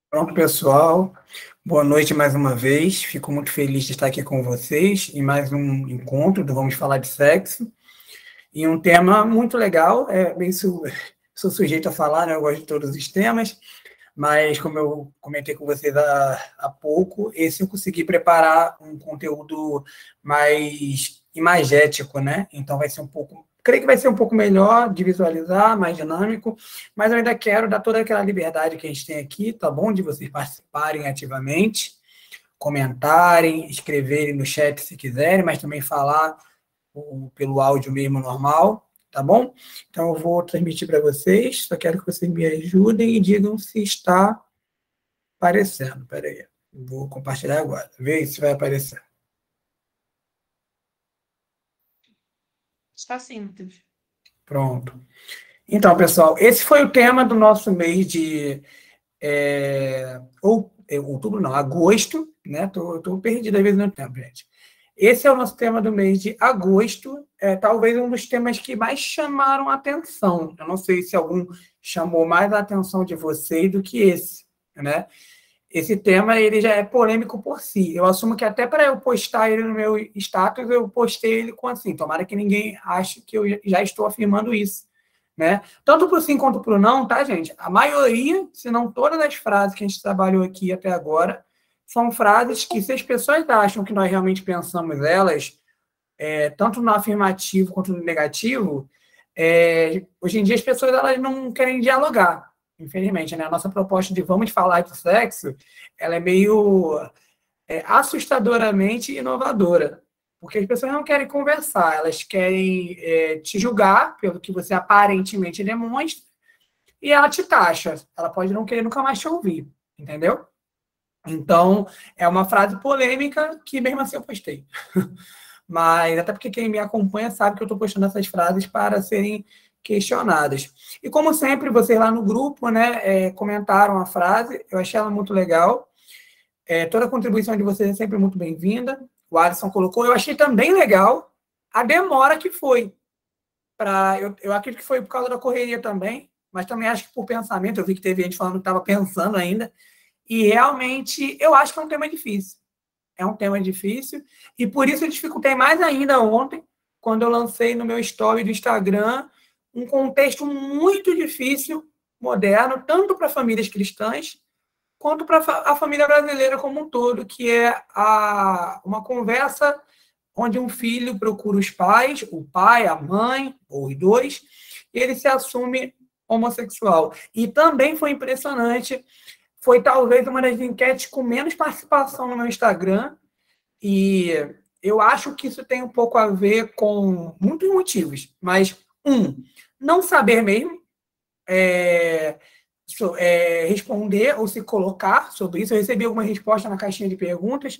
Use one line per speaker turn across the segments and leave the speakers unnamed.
Pronto, pessoal. Boa noite mais uma vez. Fico muito feliz de estar aqui com vocês em mais um encontro do Vamos Falar de Sexo. E um tema muito legal, sou sujeito a falar, né? Eu gosto de todos os temas, mas como eu comentei com vocês há pouco, esse eu consegui preparar um conteúdo mais imagético, né? Então vai ser um pouco, creio que vai ser um pouco melhor de visualizar, mais dinâmico, mas eu ainda quero dar toda aquela liberdade que a gente tem aqui, tá bom? De vocês participarem ativamente, comentarem, escreverem no chat se quiserem, mas também falar pelo áudio mesmo normal, tá bom? Então, eu vou transmitir para vocês, só quero que vocês me ajudem e digam se está aparecendo. Espera aí, vou compartilhar agora, vê se vai aparecer.
Está sim, Matheus.
Pronto. Então, pessoal, esse foi o tema do nosso mês de outubro, não, agosto, né? Tô perdido às vezes no tempo, gente. Esse é o nosso tema do mês de agosto, talvez um dos temas que mais chamaram a atenção. Eu não sei se algum chamou mais a atenção de vocês do que esse, né? Esse tema ele já é polêmico por si. Eu assumo que até para eu postar ele no meu status, eu postei ele com assim, tomara que ninguém ache que eu já estou afirmando isso, né? Tanto para o sim quanto para o não, tá, gente? A maioria, se não todas as frases que a gente trabalhou aqui até agora, são frases que, se as pessoas acham que nós realmente pensamos elas, tanto no afirmativo quanto no negativo, hoje em dia as pessoas elas não querem dialogar, infelizmente, né? A nossa proposta de vamos falar de sexo, ela é meio assustadoramente inovadora, porque as pessoas não querem conversar, elas querem te julgar pelo que você aparentemente demonstra, e ela te taxa, ela pode não querer nunca mais te ouvir, entendeu? Então, é uma frase polêmica que mesmo assim eu postei. Mas até porque quem me acompanha sabe que eu estou postando essas frases para serem questionadas. E como sempre, vocês lá no grupo, né, comentaram a frase, eu achei ela muito legal. Toda a contribuição de vocês é sempre muito bem-vinda. O Alisson colocou, eu achei também legal a demora que foi. Eu acredito que foi por causa da correria também, mas também acho que por pensamento, eu vi que teve gente falando que estava pensando ainda, e realmente eu acho que é um tema difícil. É um tema difícil, e por isso eu dificultei mais ainda ontem, quando eu lancei no meu story do Instagram um contexto muito difícil, moderno, tanto para famílias cristãs, quanto para a família brasileira como um todo, que é uma conversa onde um filho procura os pais, o pai, a mãe, ou os dois, e ele se assume homossexual. E também foi impressionante, foi talvez uma das enquetes com menos participação no meu Instagram, e eu acho que isso tem um pouco a ver com muitos motivos, mas, não saber mesmo, é, responder ou se colocar sobre isso. Eu recebi alguma resposta na caixinha de perguntas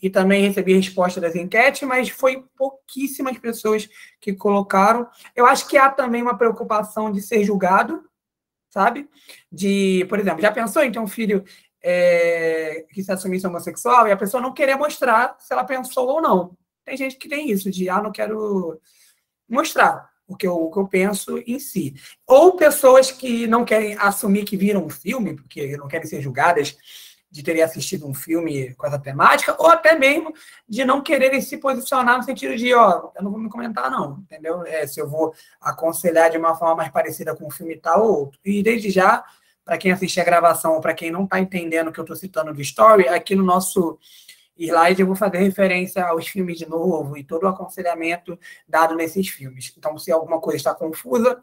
e também recebi resposta das enquetes, mas foi pouquíssimas pessoas que colocaram. Eu acho que há também uma preocupação de ser julgado, sabe? Por exemplo, já pensou em ter um filho que se assumisse homossexual e a pessoa não querer mostrar se ela pensou ou não? Tem gente que tem isso, de, não quero mostrar o que eu penso em si. Ou pessoas que não querem assumir que viram um filme, porque não querem ser julgadas de terem assistido um filme com essa temática, ou até mesmo de não quererem se posicionar no sentido de, eu não vou me comentar não, entendeu? Se eu vou aconselhar de uma forma mais parecida com um filme tal ou outro. E desde já, para quem assistir a gravação ou para quem não está entendendo o que eu estou citando do story, aqui no nosso slide eu vou fazer referência aos filmes de novo e todo o aconselhamento dado nesses filmes. Então, se alguma coisa está confusa,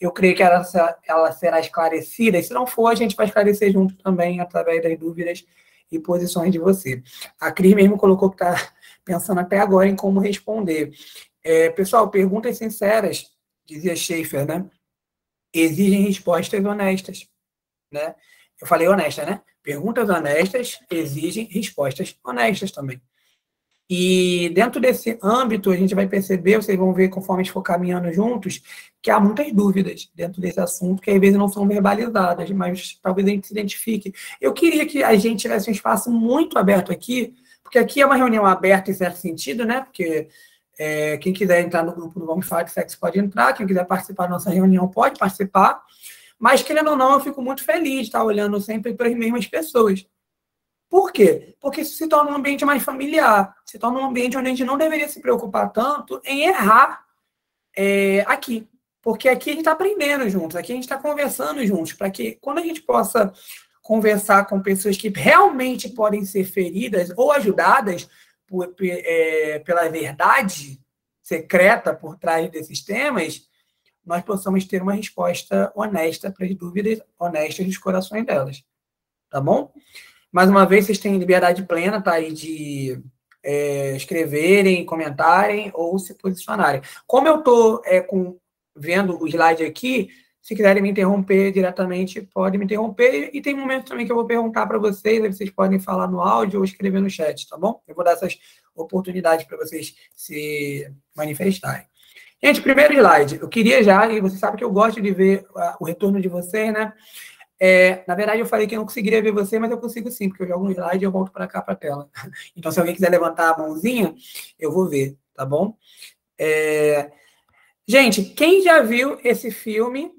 eu creio que ela será esclarecida, e se não for, a gente vai esclarecer junto também através das dúvidas e posições de você. A Cris mesmo colocou que está pensando até agora em como responder. Pessoal, perguntas sinceras, dizia Schaefer, né? Exigem respostas honestas, né? Eu falei honesta, né? Perguntas honestas exigem respostas honestas também. E dentro desse âmbito, a gente vai perceber, vocês vão ver conforme a gente for caminhando juntos, que há muitas dúvidas dentro desse assunto, que às vezes não são verbalizadas, mas talvez a gente se identifique. Eu queria que a gente tivesse um espaço muito aberto aqui, porque aqui é uma reunião aberta em certo sentido, né? Porque quem quiser entrar no grupo do Vamos Falar de Sexo pode entrar, quem quiser participar da nossa reunião pode participar, Mas, querendo ou não, eu fico muito feliz de estar olhando sempre para as mesmas pessoas. Por quê? Porque isso se torna um ambiente mais familiar, se torna um ambiente onde a gente não deveria se preocupar tanto em errar aqui. Porque aqui a gente está aprendendo juntos, aqui a gente está conversando juntos, para que quando a gente possa conversar com pessoas que realmente podem ser feridas ou ajudadas pela verdade secreta por trás desses temas, nós possamos ter uma resposta honesta para as dúvidas honestas dos corações delas. Tá bom? Mais uma vez, vocês têm liberdade plena, tá aí, de escreverem, comentarem ou se posicionarem. Como eu estou vendo o slide aqui, se quiserem me interromper diretamente, pode me interromper. E tem momentos também que eu vou perguntar para vocês, aí vocês podem falar no áudio ou escrever no chat, tá bom? Eu vou dar essas oportunidades para vocês se manifestarem. Gente, primeiro slide. Eu queria já, e você sabe que eu gosto de ver o retorno de vocês, né? Na verdade, eu falei que eu não conseguiria ver você, mas eu consigo sim, porque eu jogo um slide e eu volto para cá, para a tela. Então, se alguém quiser levantar a mãozinha, eu vou ver, tá bom? Gente, quem já viu esse filme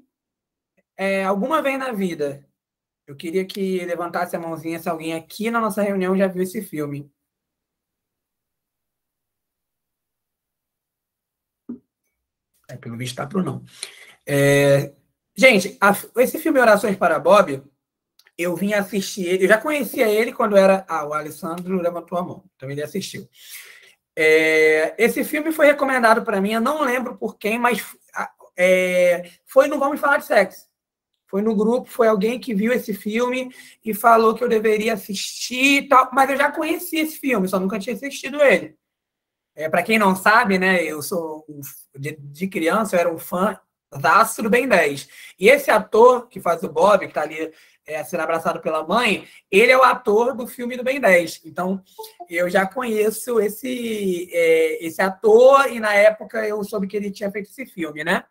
alguma vez na vida? Eu queria que levantasse a mãozinha se alguém aqui na nossa reunião já viu esse filme. Pelo visto está pro não. Gente, esse filme Orações para Bob, eu vim assistir ele, eu já conhecia ele quando era... o Alessandro levantou a mão, então ele assistiu. Esse filme foi recomendado para mim, eu não lembro por quem, mas foi no Vamos Falar de Sexo. Foi no grupo, foi alguém que viu esse filme e falou que eu deveria assistir e tal, mas eu já conhecia esse filme, só nunca tinha assistido ele. Para quem não sabe, né, eu sou de criança, eu era um fã do Ben 10. E esse ator que faz o Bob, que está ali sendo abraçado pela mãe, ele é o ator do filme do Ben 10. Então, eu já conheço esse ator e na época eu soube que ele tinha feito esse filme, né?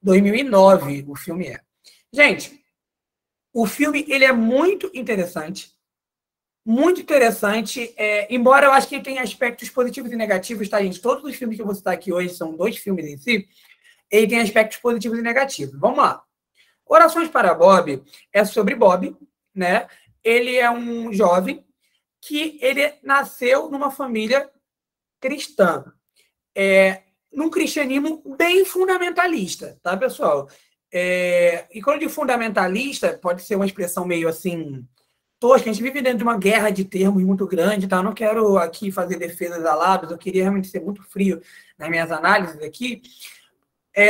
2009 o filme é. Gente, o filme ele é muito interessante. Muito interessante, embora eu acho que ele tenha aspectos positivos e negativos, tá, gente? Todos os filmes que eu vou citar aqui hoje são 2 filmes em si, ele tem aspectos positivos e negativos. Vamos lá. Orações para Bob é sobre Bob, né? Ele é um jovem que ele nasceu numa família cristã, num cristianismo bem fundamentalista, tá, pessoal? E quando eu digo fundamentalista, pode ser uma expressão meio assim... tosca, a gente vive dentro de uma guerra de termos muito grande, tá? Eu não quero aqui fazer defesas aladas, eu queria realmente ser muito frio nas minhas análises aqui,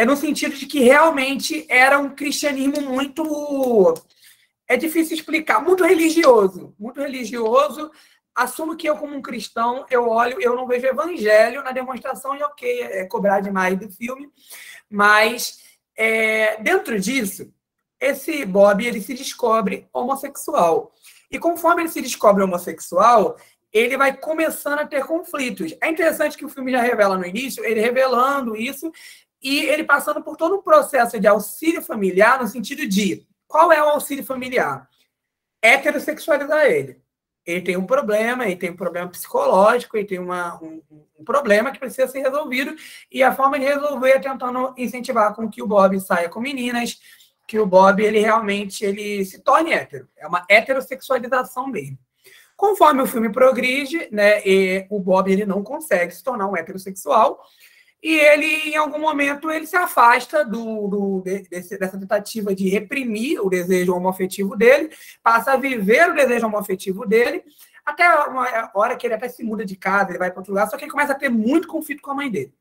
no sentido de que realmente era um cristianismo muito... É difícil explicar, muito religioso, muito religioso. Assumo que eu, como um cristão, eu olho, eu não vejo evangelho na demonstração, e ok, cobrar demais do filme, mas dentro disso, esse Bob, ele se descobre homossexual. E conforme ele se descobre homossexual, ele vai começando a ter conflitos. É interessante que o filme já revela no início, ele revelando isso, e ele passando por todo um processo de auxílio familiar, no sentido de, qual é o auxílio familiar? Heterossexualizar ele. Ele tem um problema psicológico, ele tem um problema que precisa ser resolvido, e a forma de resolver é tentando incentivar com que o Bob saia com meninas, que o Bob, ele realmente se torne hétero. É uma heterossexualização dele. Conforme o filme progride, né, o Bob ele não consegue se tornar um heterossexual, e ele, em algum momento, ele se afasta dessa tentativa de reprimir o desejo homoafetivo dele, passa a viver o desejo homoafetivo dele, até uma hora que ele até se muda de casa, ele vai para outro lugar, só que ele começa a ter muito conflito com a mãe dele.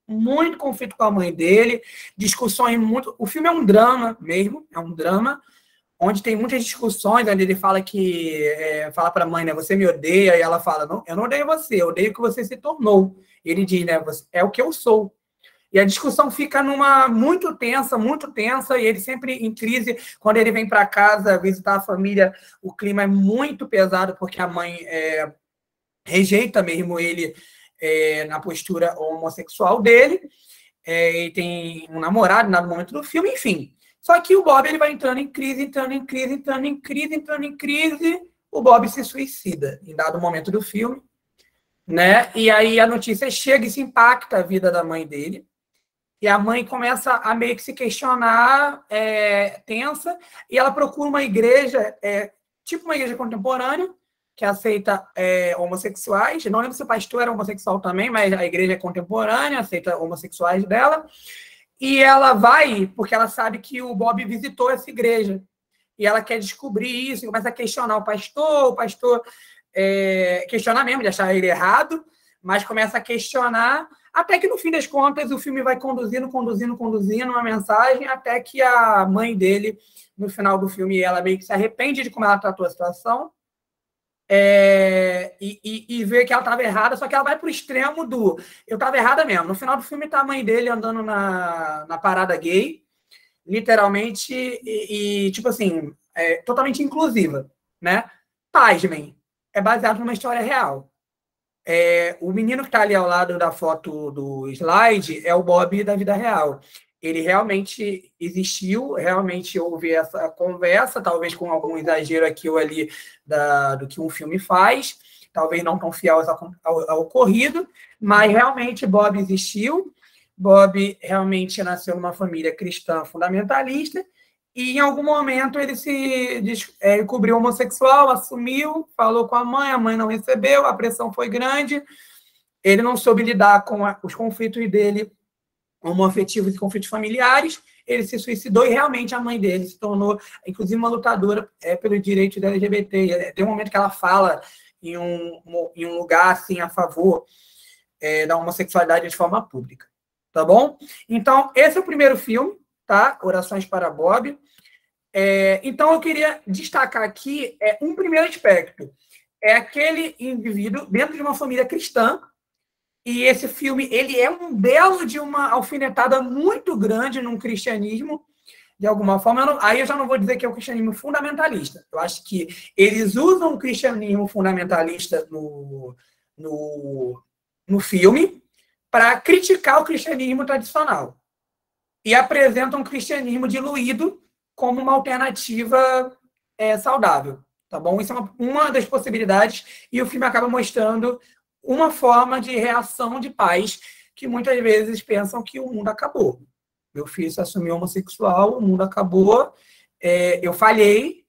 Muito conflito com a mãe dele, discussões muito... O filme é um drama mesmo, é um drama, onde tem muitas discussões, onde ele fala fala para a mãe, né, você me odeia, e ela fala, não, eu não odeio você, eu odeio o que você se tornou. Ele diz, né, é o que eu sou. E a discussão fica muito tensa, e ele sempre em crise. Quando ele vem para casa visitar a família, o clima é muito pesado, porque a mãe rejeita mesmo ele na postura homossexual dele. Ele tem um namorado no momento do filme, enfim. Só que o Bob ele vai entrando em crise, o Bob se suicida em dado momento do filme, né? E aí a notícia chega e se impacta a vida da mãe dele. E a mãe começa a meio que se questionar, tensa, e ela procura uma igreja, tipo uma igreja contemporânea, que aceita homossexuais. Não lembro se o pastor era homossexual também, mas a igreja é contemporânea, aceita homossexuais dela. E ela vai porque ela sabe que o Bob visitou essa igreja. E ela quer descobrir isso, começa a questionar o pastor questiona mesmo, de achar ele errado, mas começa a questionar, até que no fim das contas o filme vai conduzindo uma mensagem, até que a mãe dele, no final do filme, ela meio que se arrepende de como ela tratou a situação, e vê que ela estava errada, só que ela vai para o extremo do eu estava errada mesmo. No final do filme está a mãe dele andando na parada gay, literalmente, tipo assim, totalmente inclusiva, né? Pasmem, é baseado numa história real. O menino que está ali ao lado da foto do slide é o Bob da vida real. Ele realmente existiu, realmente houve essa conversa, talvez com algum exagero aqui ou ali do que um filme faz, talvez não tão fiel ao ocorrido, mas realmente Bob existiu. Bob realmente nasceu numa família cristã fundamentalista e em algum momento ele se descobriu homossexual, assumiu, falou com a mãe não recebeu, a pressão foi grande, ele não soube lidar com os conflitos dele, homoafetivos e conflitos familiares, ele se suicidou e realmente a mãe dele se tornou, inclusive, uma lutadora pelo direito da LGBT. Tem um momento que ela fala em um lugar assim a favor da homossexualidade de forma pública. Tá bom? Então, esse é o primeiro filme, tá? Orações para Bob. Então, eu queria destacar aqui um primeiro aspecto. É aquele indivíduo dentro de uma família cristã, e esse filme ele é um belo de uma alfinetada muito grande no cristianismo, de alguma forma. Aí eu já não vou dizer que é o cristianismo fundamentalista. Eu acho que eles usam o cristianismo fundamentalista no filme para criticar o cristianismo tradicional. E apresentam um cristianismo diluído como uma alternativa saudável. Tá bom? Isso é uma das possibilidades, e o filme acaba mostrando uma forma de reação de pais que muitas vezes pensam que o mundo acabou. Meu filho se assumiu homossexual, o mundo acabou, eu falhei.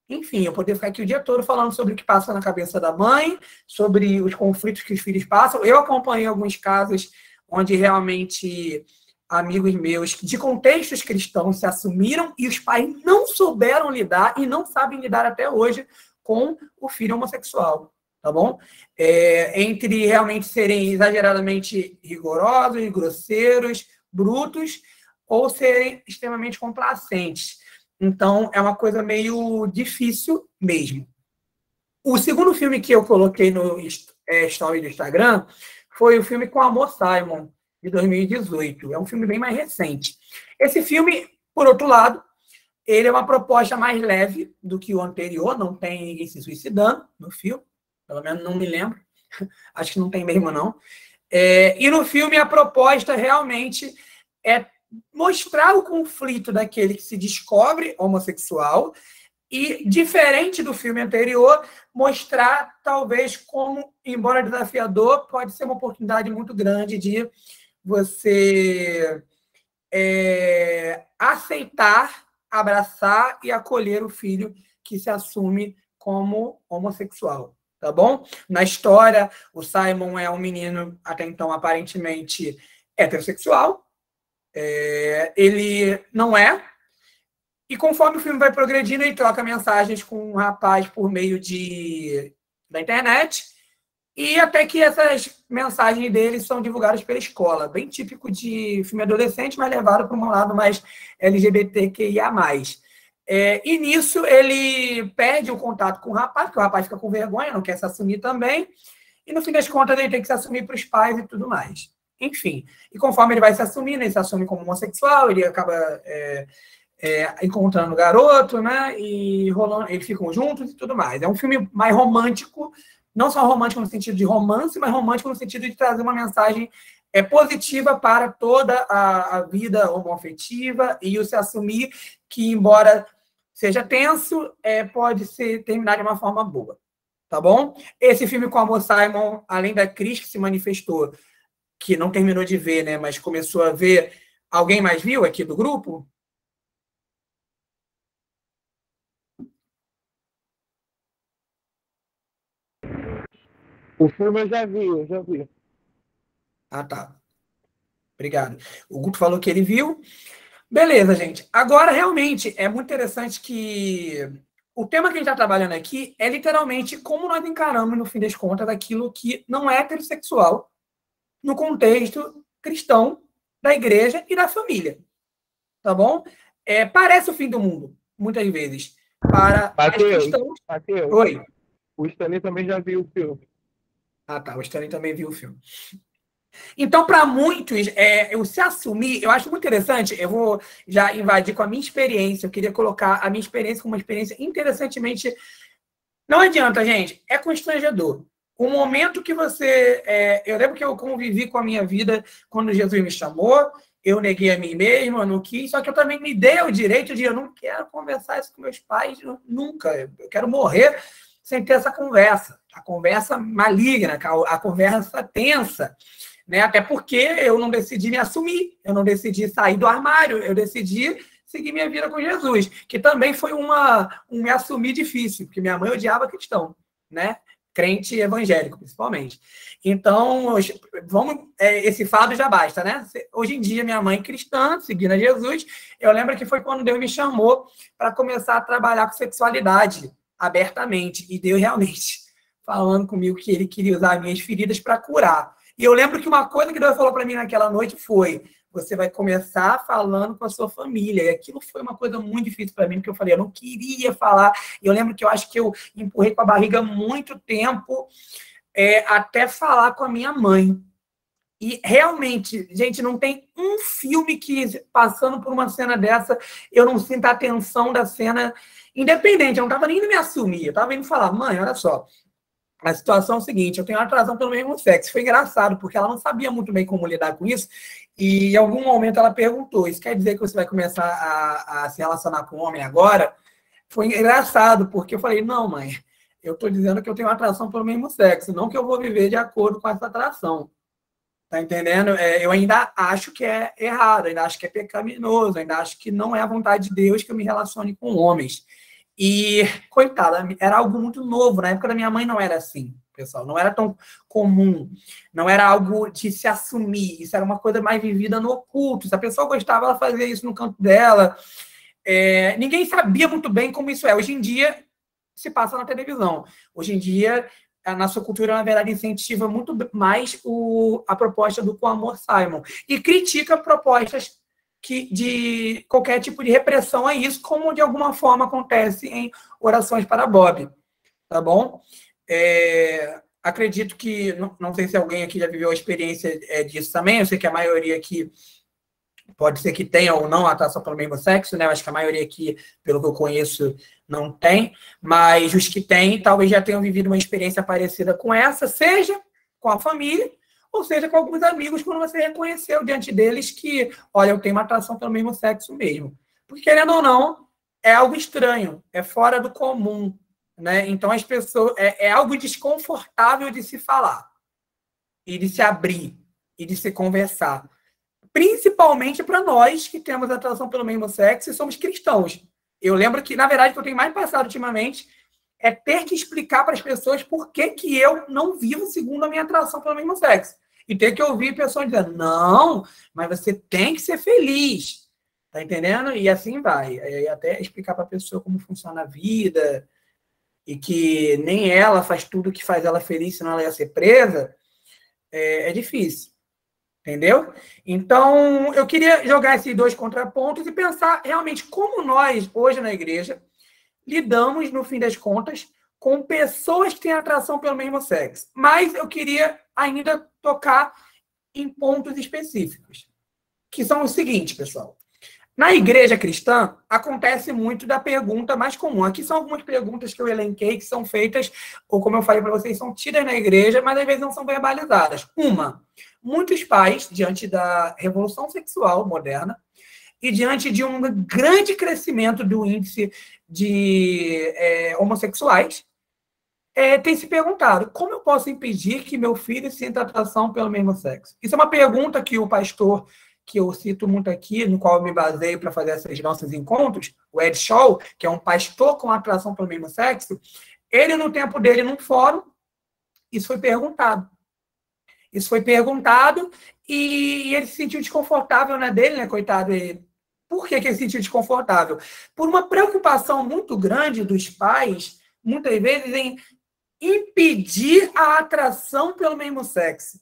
Enfim, eu poderia ficar aqui o dia todo falando sobre o que passa na cabeça da mãe, sobre os conflitos que os filhos passam. Eu acompanhei alguns casos onde realmente amigos meus de contextos cristãos se assumiram e os pais não souberam lidar e não sabem lidar até hoje com o filho homossexual, tá bom? Entre realmente serem exageradamente rigorosos, grosseiros, brutos, ou serem extremamente complacentes. Então, é uma coisa meio difícil mesmo. O segundo filme que eu coloquei no story do Instagram foi o filme Com Amor, Simon, de 2018. É um filme bem mais recente. Esse filme, por outro lado, ele é uma proposta mais leve do que o anterior, não tem ninguém se suicidando no filme, pelo menos não me lembro. Acho que não tem mesmo, não. E no filme a proposta realmente é mostrar o conflito daquele que se descobre homossexual e, diferente do filme anterior, mostrar, talvez, como, embora desafiador, pode ser uma oportunidade muito grande de você aceitar, abraçar e acolher o filho que se assume como homossexual, tá bom? Na história, o Simon é um menino, até então, aparentemente heterossexual. Ele não é. E conforme o filme vai progredindo, ele troca mensagens com um rapaz por meio da internet, e até que essas mensagens dele são divulgadas pela escola. Bem típico de filme adolescente, mas levado para um lado mais LGBTQIA+. E nisso ele perde o contato com o rapaz, porque o rapaz fica com vergonha, não quer se assumir também, e no fim das contas ele tem que se assumir para os pais e tudo mais. Enfim, e conforme ele vai se assumindo, ele se assume como homossexual, ele acaba encontrando o garoto, né? E eles ficam juntos e tudo mais. É um filme mais romântico, não só romântico no sentido de romance, mas romântico no sentido de trazer uma mensagem positiva para toda a vida homoafetiva e o se assumir que, embora seja tenso, pode terminar de uma forma boa. Tá bom? Esse filme Com Amor, Simon, além da Cris, que se manifestou, que não terminou de ver, né, mas começou a ver, Alguém mais viu aqui do grupo?
O filme eu já vi.
Ah, tá. Obrigado. O Guto falou que ele viu. Beleza, gente. Agora, realmente, é muito interessante que o tema que a gente está trabalhando aqui é literalmente como nós encaramos, no fim das contas, aquilo que não é heterossexual no contexto cristão da igreja e da família. Tá bom? Parece o fim do mundo, muitas vezes. Para as
Matheus,
cristãos.
Matheus,
Oi.
o Stanley também já viu o filme.
Ah, tá. O Stanley também viu o filme. Então, para muitos, eu se assumir, eu acho muito interessante. Eu vou já invadir com a minha experiência. Eu queria colocar a minha experiência como uma experiência interessantemente. Não adianta, gente. É constrangedor. O momento que você. Eu lembro que eu convivi com a minha vida quando Jesus me chamou. Eu neguei a mim mesmo, eu não quis. Só que eu também me dei o direito de eu não quero conversar isso com meus pais nunca. Eu quero morrer sem ter essa conversa. A conversa maligna, a conversa tensa. Né? Até porque eu não decidi me assumir, eu não decidi sair do armário, eu decidi seguir minha vida com Jesus, que também foi um me assumir difícil, porque minha mãe odiava cristão, né? Crente evangélico, principalmente. Então, esse fado já basta, né? Hoje em dia, minha mãe cristã, seguindo a Jesus, eu lembro que foi quando Deus me chamou para começar a trabalhar com sexualidade abertamente, e Deus realmente falando comigo que ele queria usar minhas feridas para curar. E eu lembro que uma coisa que Deus falou para mim naquela noite foi: você vai começar falando com a sua família. E aquilo foi uma coisa muito difícil para mim, porque eu falei, eu não queria falar. E eu lembro que eu acho que eu empurrei com a barriga muito tempo até falar com a minha mãe. E realmente, gente, não tem um filme que, passando por uma cena dessa, eu não sinta a tensão da cena, independente. Eu não estava nem indo me assumir, eu estava indo falar, mãe, olha só. A situação é o seguinte, eu tenho uma atração pelo mesmo sexo. Foi engraçado, porque ela não sabia muito bem como lidar com isso, e em algum momento ela perguntou, isso quer dizer que você vai começar a se relacionar com um homem agora? Foi engraçado, porque eu falei, não, mãe, eu estou dizendo que eu tenho uma atração pelo mesmo sexo, não que eu vou viver de acordo com essa atração. Tá entendendo? Eu ainda acho que é errado, ainda acho que é pecaminoso, ainda acho que não é a vontade de Deus que eu me relacione com homens. E, coitada, era algo muito novo. Na época da minha mãe não era assim, pessoal. Não era tão comum. Não era algo de se assumir. Isso era uma coisa mais vivida no oculto. Se a pessoa gostava, ela fazia isso no canto dela. Ninguém sabia muito bem como isso é. Hoje em dia, se passa na televisão. Hoje em dia, a nossa cultura, na verdade, incentiva muito mais a proposta do Com Amor Simon. E critica propostas de qualquer tipo de repressão a isso, como de alguma forma acontece em Orações para Bob. Tá bom? Acredito que, não sei se alguém aqui já viveu a experiência disso também, eu sei que a maioria aqui pode ser que tenha ou não atração pelo mesmo sexo, né? Eu acho que a maioria aqui, pelo que eu conheço, não tem, mas os que têm talvez já tenham vivido uma experiência parecida com essa, seja com a família, ou seja com alguns amigos, quando você reconheceu diante deles que, olha, eu tenho uma atração pelo mesmo sexo mesmo. Porque, querendo ou não, é algo estranho, é fora do comum, né? Então, as pessoas, é algo desconfortável de se falar, e de se abrir, e de se conversar. Principalmente para nós que temos atração pelo mesmo sexo e somos cristãos. Eu lembro que, na verdade, o que eu tenho mais passado ultimamente é ter que explicar para as pessoas por que eu não vivo segundo a minha atração pelo mesmo sexo. E ter que ouvir pessoas dizendo, não, mas você tem que ser feliz. Tá entendendo? E assim vai. E até explicar para a pessoa como funciona a vida e que nem ela faz tudo que faz ela feliz, senão ela ia ser presa, é difícil. Entendeu? Então, eu queria jogar esses dois contrapontos e pensar realmente como nós, hoje na igreja, lidamos, no fim das contas, com pessoas que têm atração pelo mesmo sexo. Mas eu queria ainda tocar em pontos específicos, que são os seguintes, pessoal. Na igreja cristã, acontece muito da pergunta mais comum. Aqui são algumas perguntas que eu elenquei, que são feitas, ou como eu falei para vocês, são tidas na igreja, mas às vezes não são verbalizadas. Muitos pais, diante da revolução sexual moderna e diante de um grande crescimento do índice de homossexuais, têm se perguntado, como eu posso impedir que meu filho sinta atração pelo mesmo sexo? Isso é uma pergunta que o pastor que eu cito muito aqui, no qual eu me baseio para fazer esses nossos encontros, o Ed Shaw, que é um pastor com atração pelo mesmo sexo, ele, no tempo dele, num fórum, isso foi perguntado. Isso foi perguntado e ele se sentiu desconfortável, né, dele, né, coitado. Por que ele se sentiu desconfortável? Por uma preocupação muito grande dos pais, muitas vezes, em impedir a atração pelo mesmo sexo.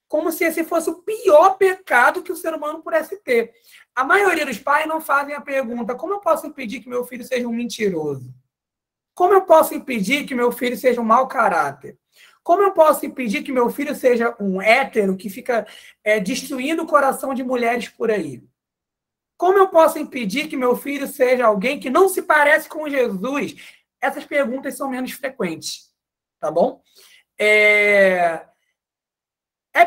Como se esse fosse o pior pecado que o ser humano pudesse ter. A maioria dos pais não fazem a pergunta: como eu posso impedir que meu filho seja um mentiroso? Como eu posso impedir que meu filho seja um mau caráter? Como eu posso impedir que meu filho seja um hétero que fica destruindo o coração de mulheres por aí? Como eu posso impedir que meu filho seja alguém que não se parece com Jesus? Essas perguntas são menos frequentes, tá bom? É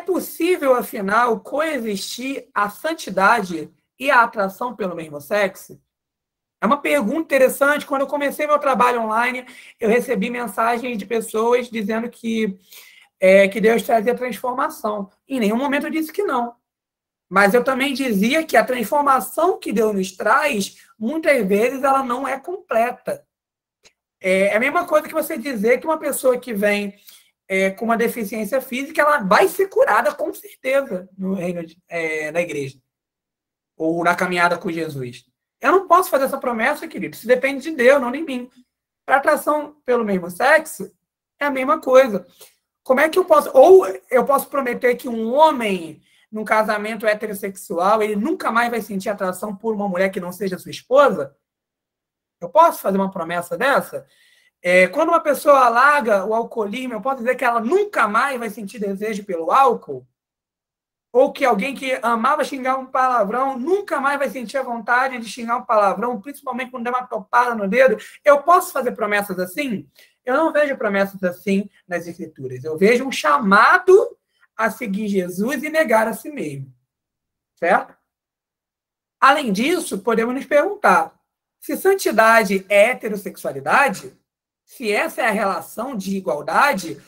possível, afinal, coexistir a santidade e a atração pelo mesmo sexo? É uma pergunta interessante. Quando eu comecei meu trabalho online, eu recebi mensagens de pessoas dizendo que Deus trazia transformação. Em nenhum momento eu disse que não. Mas eu também dizia que a transformação que Deus nos traz, muitas vezes, ela não é completa. É a mesma coisa que você dizer que uma pessoa que vem com uma deficiência física, ela vai ser curada, com certeza, no reino na igreja. Ou na caminhada com Jesus. Eu não posso fazer essa promessa, querido. Isso depende de Deus, não de mim. Para atração pelo mesmo sexo, é a mesma coisa. Como é que eu posso... Ou eu posso prometer que um homem, num casamento heterossexual, ele nunca mais vai sentir atração por uma mulher que não seja sua esposa? Eu posso fazer uma promessa dessa? Quando uma pessoa larga o alcoolismo, eu posso dizer que ela nunca mais vai sentir desejo pelo álcool? Ou que alguém que amava xingar um palavrão nunca mais vai sentir a vontade de xingar um palavrão, principalmente quando der uma topada no dedo? Eu posso fazer promessas assim? Eu não vejo promessas assim nas Escrituras. Eu vejo um chamado a seguir Jesus e negar a si mesmo. Certo? Além disso, podemos nos perguntar: se santidade é heterossexualidade, se essa é a relação de igualdade,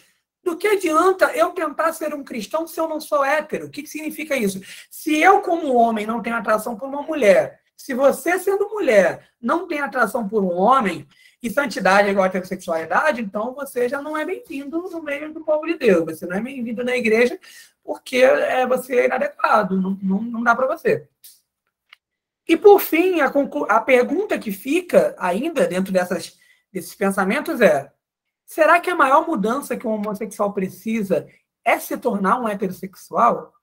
do que adianta eu tentar ser um cristão se eu não sou hétero? O que significa isso? Se eu, como homem, não tenho atração por uma mulher, se você, sendo mulher, não tem atração por um homem, e santidade é igual a heterossexualidade, então você já não é bem-vindo no meio do povo de Deus. Você não é bem-vindo na igreja porque você é inadequado. Não dá para você. E, por fim, a pergunta que fica ainda dentro desses pensamentos é: será que a maior mudança que um homossexual precisa é se tornar um heterossexual?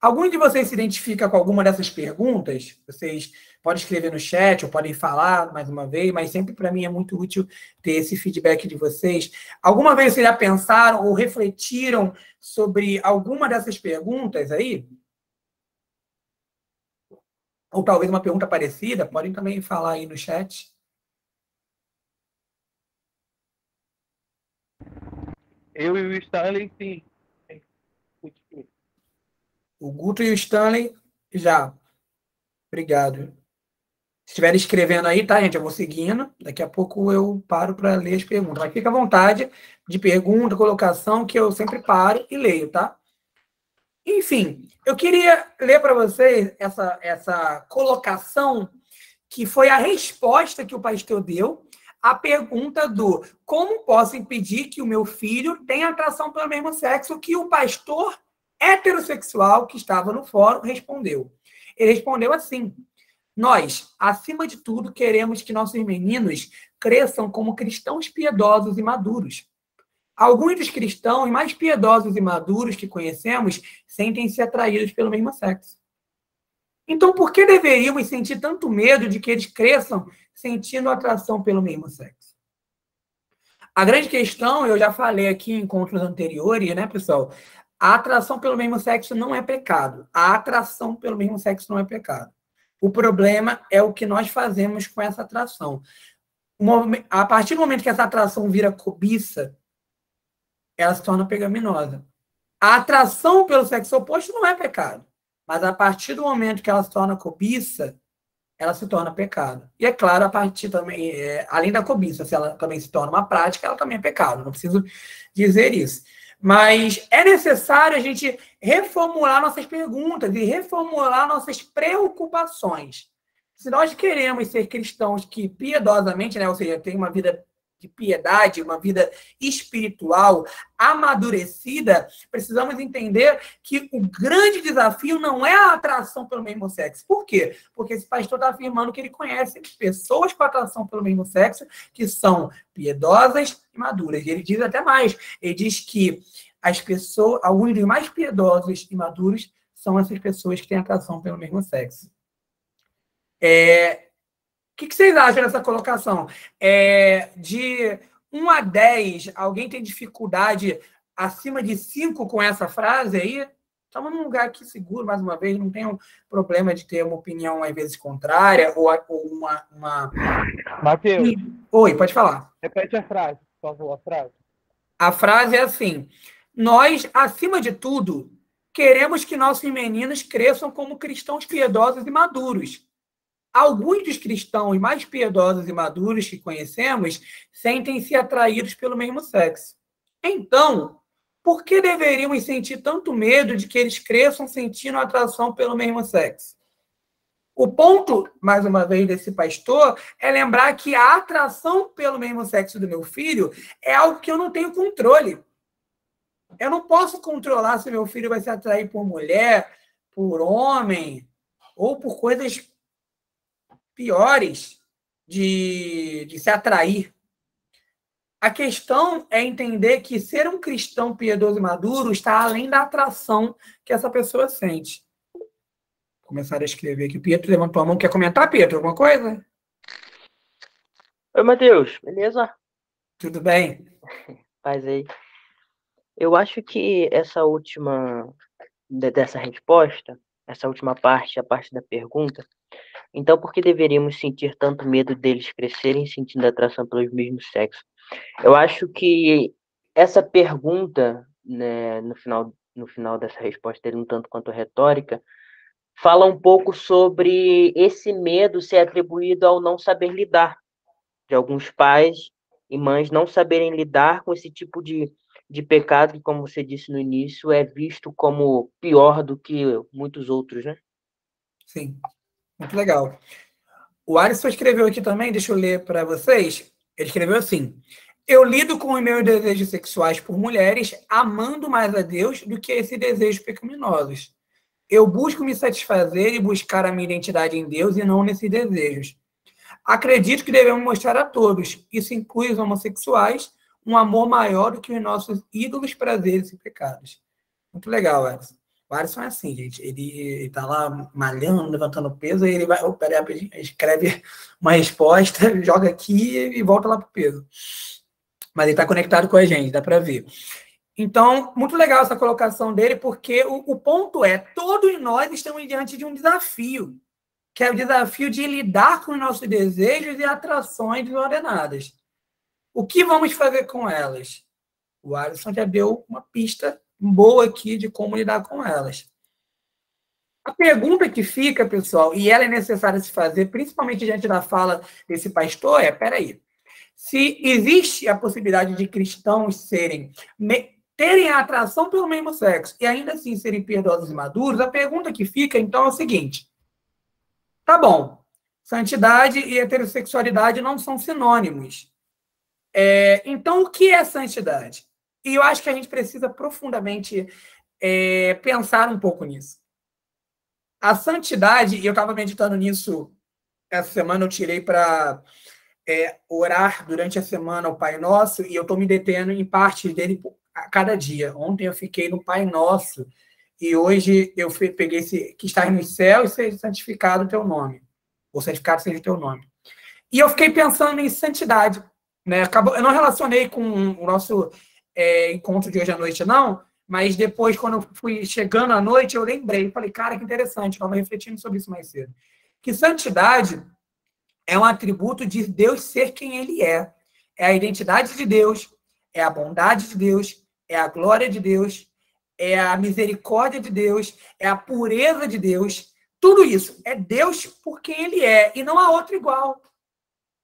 Algum de vocês se identifica com alguma dessas perguntas? Vocês podem escrever no chat ou podem falar mais uma vez, mas sempre para mim é muito útil ter esse feedback de vocês. Alguma vez vocês já pensaram ou refletiram sobre alguma dessas perguntas aí? Ou talvez uma pergunta parecida? Podem também falar aí no chat.
Eu e o Stanley, sim.
O Guto e o Stanley, já. Obrigado. Se estiverem escrevendo aí, tá, gente? Eu vou seguindo. Daqui a pouco eu paro para ler as perguntas. Mas fica à vontade de pergunta, colocação, que eu sempre paro e leio, tá? Enfim, eu queria ler para vocês essa colocação que foi a resposta que o pastor deu à pergunta do como posso impedir que o meu filho tenha atração pelo mesmo sexo, que o pastor heterossexual que estava no fórum respondeu. Ele respondeu assim: nós, acima de tudo, queremos que nossos meninos cresçam como cristãos piedosos e maduros. Alguns dos cristãos mais piedosos e maduros que conhecemos sentem-se atraídos pelo mesmo sexo. Então, por que deveríamos sentir tanto medo de que eles cresçam sentindo atração pelo mesmo sexo? A grande questão, eu já falei aqui em encontros anteriores, né, pessoal? A atração pelo mesmo sexo não é pecado. A atração pelo mesmo sexo não é pecado. O problema é o que nós fazemos com essa atração. A partir do momento que essa atração vira cobiça, ela se torna pecaminosa. A atração pelo sexo oposto não é pecado. Mas a partir do momento que ela se torna cobiça, ela se torna pecado. E é claro, a partir também, além da cobiça, se ela também se torna uma prática, ela também é pecado. Não preciso dizer isso. Mas é necessário a gente reformular nossas perguntas e reformular nossas preocupações. Se nós queremos ser cristãos que piedosamente, né, ou seja, tem uma vida de piedade, uma vida espiritual amadurecida, precisamos entender que o grande desafio não é a atração pelo mesmo sexo. Por quê? Porque esse pastor está afirmando que ele conhece pessoas com atração pelo mesmo sexo que são piedosas e maduras. E ele diz até mais, ele diz que as pessoas, alguns dos mais piedosos e maduros são essas pessoas que têm atração pelo mesmo sexo. O que vocês acham dessa colocação? De 1 a 10, alguém tem dificuldade acima de 5 com essa frase aí? Estamos num lugar aqui seguro, mais uma vez, não tem um problema de ter uma opinião, às vezes, contrária, ou uma...
Mateus,
Oi, pode falar.
repete a frase, por favor, a frase.
A frase é assim: nós, acima de tudo, queremos que nossos meninos cresçam como cristãos piedosos e maduros. Alguns dos cristãos mais piedosos e maduros que conhecemos sentem-se atraídos pelo mesmo sexo. Então, por que deveríamos sentir tanto medo de que eles cresçam sentindo atração pelo mesmo sexo? O ponto, mais uma vez, desse pastor é lembrar que a atração pelo mesmo sexo do meu filho é algo que eu não tenho controle. Eu não posso controlar se meu filho vai se atrair por mulher, por homem, ou por coisas piores de se atrair. A questão é entender que ser um cristão piedoso e maduro está além da atração que essa pessoa sente. Começaram a escrever aqui. O Pietro levantou a mão. Quer comentar, Pietro, alguma coisa?
Oi, Matheus, beleza?
Tudo bem?
Paz aí. Eu acho que essa última dessa resposta, essa última parte, a parte da pergunta, então por que deveríamos sentir tanto medo deles crescerem sentindo atração pelos mesmos sexos? Eu acho que essa pergunta, né, no final dessa resposta dele, um tanto quanto retórica, fala um pouco sobre esse medo ser atribuído ao não saber lidar, de alguns pais e mães não saberem lidar com esse tipo de pecado que, como você disse no início, é visto como pior do que muitos outros, né?
Sim, muito legal. O Alisson escreveu aqui também, deixa eu ler para vocês. Ele escreveu assim: eu lido com os meus desejos sexuais por mulheres, amando mais a Deus do que esses desejos pecaminosos. Eu busco me satisfazer e buscar a minha identidade em Deus e não nesses desejos. Acredito que devemos mostrar a todos, isso inclui os homossexuais, um amor maior do que os nossos ídolos, prazeres e pecados. Muito legal, Alisson. O Alisson é assim, gente. Ele tá lá malhando, levantando peso, aí ele vai, escreve uma resposta, joga aqui e volta lá pro peso. Mas ele está conectado com a gente, dá para ver. Então, muito legal essa colocação dele, porque o ponto é, todos nós estamos diante de um desafio, que é o desafio de lidar com os nossos desejos e atrações desordenadas. O que vamos fazer com elas? O Alisson já deu uma pista boa aqui de como lidar com elas. A pergunta que fica, pessoal, e ela é necessária se fazer, principalmente diante da fala desse pastor, peraí, se existe a possibilidade de cristãos terem a atração pelo mesmo sexo e ainda assim serem piedosos e maduros, a pergunta que fica, então, é o seguinte: tá bom, santidade e heterossexualidade não são sinônimos. Então, o que é santidade? E eu acho que a gente precisa profundamente pensar um pouco nisso. A santidade, e eu estava meditando nisso essa semana, eu tirei para orar durante a semana o Pai Nosso, e eu estou me detendo em parte dele a cada dia. Ontem eu fiquei no Pai Nosso, e hoje eu peguei esse que está nos céus e seja santificado o teu nome. Ou santificado seja o teu nome. E eu fiquei pensando em santidade. Né? Eu não relacionei com o nosso encontro de hoje à noite, não, mas depois, quando eu fui chegando à noite, eu lembrei, falei, cara, que interessante, eu estava refletindo sobre isso mais cedo. Que santidade é um atributo de Deus ser quem ele é. É a identidade de Deus, é a bondade de Deus, é a glória de Deus, é a misericórdia de Deus, é a pureza de Deus. Tudo isso é Deus por quem ele é, e não há outro igual.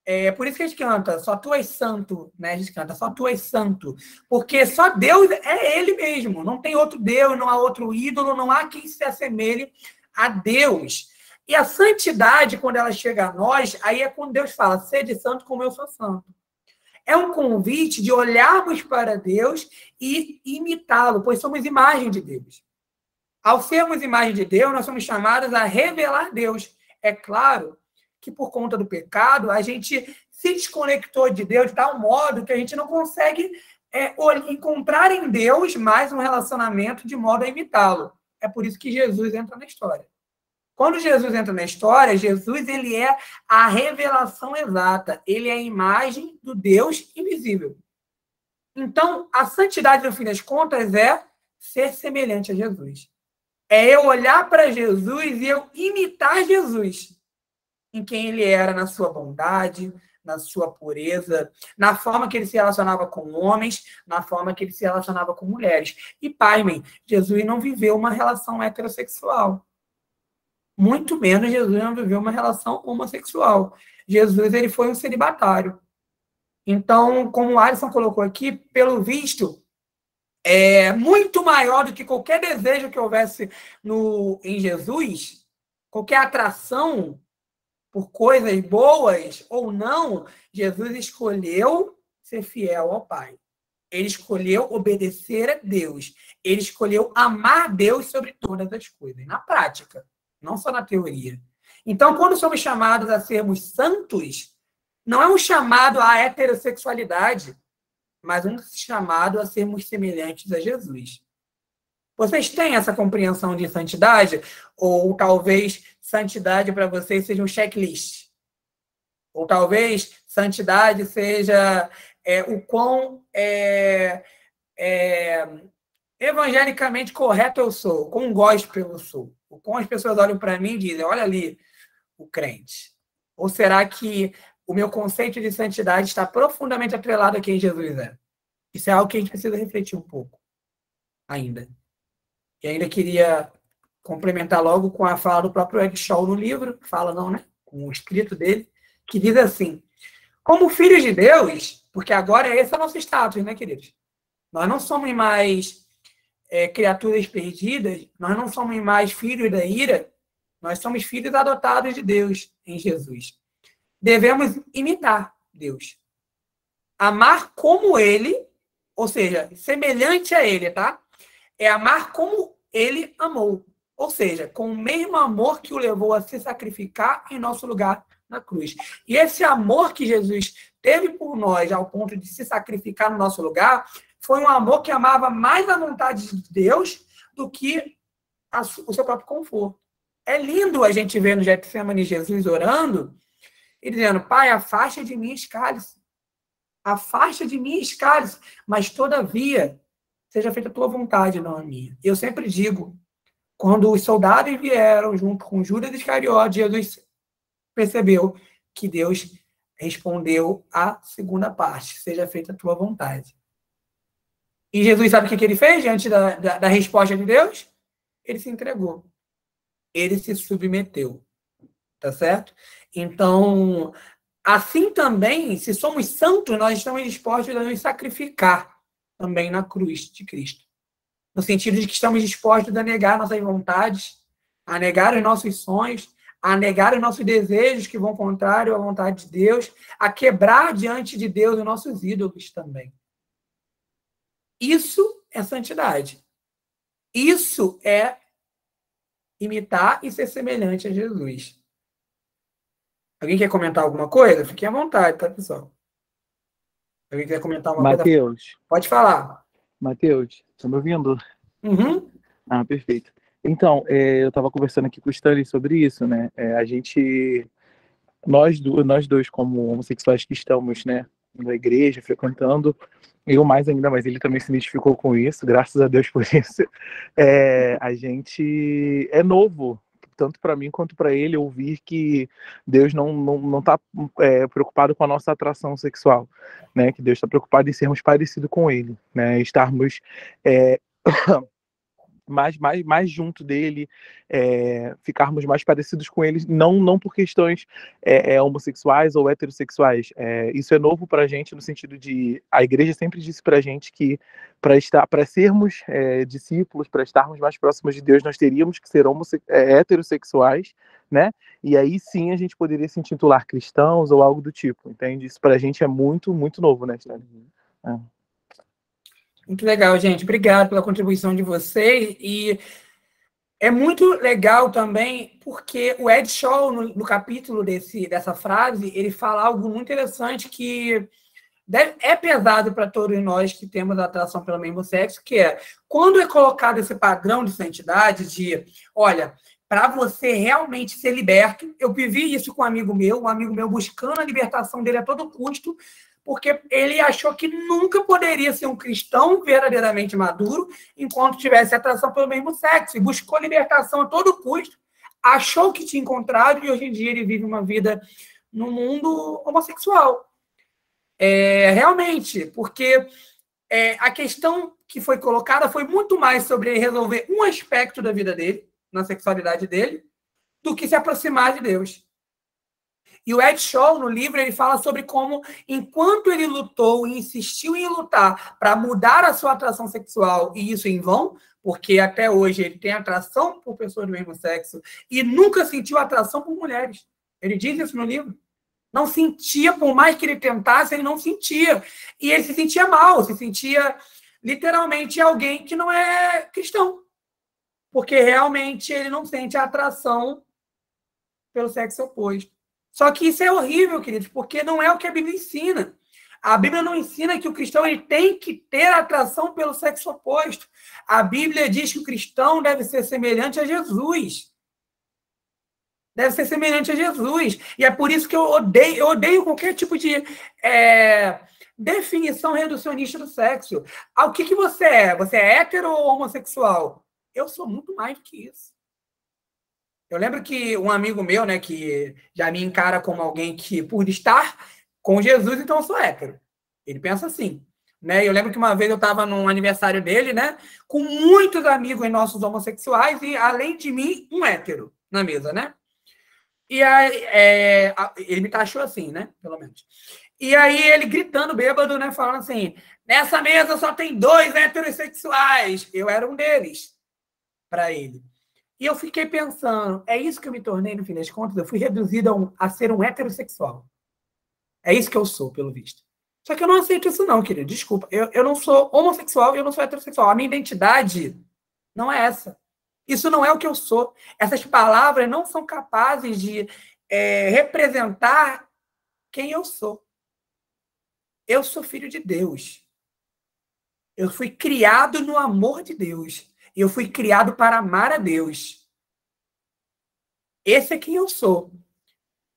É por isso que a gente canta, só tu és santo, né? A gente canta, só tu és santo. Porque só Deus é ele mesmo. Não tem outro Deus, não há outro ídolo, não há quem se assemelhe a Deus. E a santidade, quando ela chega a nós, aí é quando Deus fala, sede santo como eu sou santo. É um convite de olharmos para Deus e imitá-lo, pois somos imagem de Deus. Ao sermos imagem de Deus, nós somos chamados a revelar Deus. É claro que por conta do pecado, a gente se desconectou de Deus de tal modo que a gente não consegue encontrar em Deus mais um relacionamento de modo a imitá-lo. É por isso que Jesus entra na história. Quando Jesus entra na história, Jesus ele é a revelação exata. Ele é a imagem do Deus invisível. Então, a santidade, no fim das contas, é ser semelhante a Jesus. É eu olhar para Jesus e eu imitar Jesus em quem ele era, na sua bondade, na sua pureza, na forma que ele se relacionava com homens, na forma que ele se relacionava com mulheres. E, pasmem, Jesus não viveu uma relação heterossexual. Muito menos Jesus não viveu uma relação homossexual. Jesus ele foi um celibatário. Então, como o Alisson colocou aqui, pelo visto, é muito maior do que qualquer desejo que houvesse em Jesus, qualquer atração por coisas boas ou não, Jesus escolheu ser fiel ao Pai. Ele escolheu obedecer a Deus. Ele escolheu amar Deus sobre todas as coisas, na prática, não só na teoria. Então, quando somos chamados a sermos santos, não é um chamado à heterossexualidade, mas um chamado a sermos semelhantes a Jesus. Vocês têm essa compreensão de santidade? Ou talvez santidade para vocês seja um checklist? Ou talvez santidade seja o quão evangelicamente correto eu sou, o quão gospel eu sou, o quão as pessoas olham para mim e dizem, olha ali o crente. Ou será que o meu conceito de santidade está profundamente atrelado a quem Jesus é? Isso é algo que a gente precisa refletir um pouco ainda. E ainda queria complementar logo com a fala do próprio Eric Shaw no livro, fala não, né? Com o escrito dele, que diz assim, como filhos de Deus, porque agora esse é o nosso status, né, queridos? Nós não somos mais criaturas perdidas, nós não somos mais filhos da ira, nós somos filhos adotados de Deus em Jesus. Devemos imitar Deus. Amar como ele, ou seja, semelhante a ele, tá? É amar como ele amou. Ou seja, com o mesmo amor que o levou a se sacrificar em nosso lugar na cruz. E esse amor que Jesus teve por nós, ao ponto de se sacrificar no nosso lugar, foi um amor que amava mais a vontade de Deus do que o seu próprio conforto. É lindo a gente ver no Getsemane Jesus orando e dizendo, Pai, afasta de mim esse cálice. Afasta de mim esse cálice. Mas, todavia, seja feita a tua vontade, não a minha. Eu sempre digo, quando os soldados vieram junto com Judas Iscariote, Jesus percebeu que Deus respondeu a segunda parte, seja feita a tua vontade. E Jesus sabe o que ele fez diante da resposta de Deus? Ele se entregou. Ele se submeteu. Tá certo? Então, assim também, se somos santos, nós estamos dispostos a nos sacrificar também na cruz de Cristo. No sentido de que estamos dispostos a negar nossas vontades, a negar os nossos sonhos, a negar os nossos desejos que vão contrário à vontade de Deus, a quebrar diante de Deus os nossos ídolos também. Isso é santidade. Isso é imitar e ser semelhante a Jesus. Alguém quer comentar alguma coisa? Fiquem à vontade, tá, pessoal? Alguém quer comentar alguma coisa? Pode falar.
Matheus, tá me ouvindo?
Uhum.
Ah, perfeito. Então, eu estava conversando aqui com o Stanley sobre isso, né? Nós dois, como homossexuais que estamos, né, na igreja, frequentando, eu mais ainda, mas ele também se identificou com isso, graças a Deus por isso. A gente é novo, tanto para mim quanto para ele, ouvir que Deus não está preocupado com a nossa atração sexual, né? Que Deus está preocupado em sermos parecidos com ele, né? Estarmos mais junto dele, ficarmos mais parecidos com ele, não por questões homossexuais ou heterossexuais. Isso é novo para a gente, no sentido de a igreja sempre disse para a gente que para sermos discípulos, para estarmos mais próximos de Deus, nós teríamos que ser heterossexuais, né? E aí sim a gente poderia se intitular cristãos ou algo do tipo, entende? Isso para a gente é muito, muito novo, né, Stanley?
Muito legal, gente. Obrigado pela contribuição de vocês. E é muito legal também porque o Ed Shaw, no capítulo dessa frase, ele fala algo muito interessante que é pesado para todos nós que temos atração pelo mesmo sexo, que é quando é colocado esse padrão de santidade de, olha, para você realmente ser liberto, eu vivi isso com um amigo meu buscando a libertação dele a todo custo, porque ele achou que nunca poderia ser um cristão verdadeiramente maduro enquanto tivesse atração pelo mesmo sexo, e buscou libertação a todo custo, achou que tinha encontrado, e hoje em dia ele vive uma vida no mundo homossexual. Realmente, porque a questão que foi colocada foi muito mais sobre resolver um aspecto da vida dele, na sexualidade dele, do que se aproximar de Deus. E o Ed Shaw, no livro, ele fala sobre como, enquanto ele lutou e insistiu em lutar para mudar a sua atração sexual, e isso em vão, porque até hoje ele tem atração por pessoas do mesmo sexo e nunca sentiu atração por mulheres. Ele diz isso no livro. Não sentia, por mais que ele tentasse, ele não sentia. E ele se sentia mal, se sentia literalmente alguém que não é cristão. Porque realmente ele não sente a atração pelo sexo oposto. Só que isso é horrível, queridos, porque não é o que a Bíblia ensina. A Bíblia não ensina que o cristão ele tem que ter atração pelo sexo oposto. A Bíblia diz que o cristão deve ser semelhante a Jesus. Deve ser semelhante a Jesus. E é por isso que eu odeio qualquer tipo de definição reducionista do sexo. O que você é? Você é hétero ou homossexual? Eu sou muito mais do que isso. Eu lembro que um amigo meu, né, que já me encara como alguém que, por estar com Jesus, então eu sou hétero. Ele pensa assim. Né? Eu lembro que uma vez eu estava num aniversário dele, né, com muitos amigos nossos homossexuais e, além de mim, um hétero na mesa, né? E aí, ele me taxou assim, né? Pelo menos. E aí ele gritando, bêbado, né? Falando assim, nessa mesa só tem 2 heterossexuais. Eu era um deles, para ele. E eu fiquei pensando, é isso que eu me tornei no fim das contas? Eu fui reduzido a ser um heterossexual. É isso que eu sou, pelo visto. Só que eu não aceito isso não, querido. Desculpa. Eu não sou homossexual e eu não sou heterossexual. A minha identidade não é essa. Isso não é o que eu sou. Essas palavras não são capazes de representar quem eu sou. Eu sou filho de Deus. Eu fui criado no amor de Deus. Eu fui criado para amar a Deus. Esse é quem eu sou.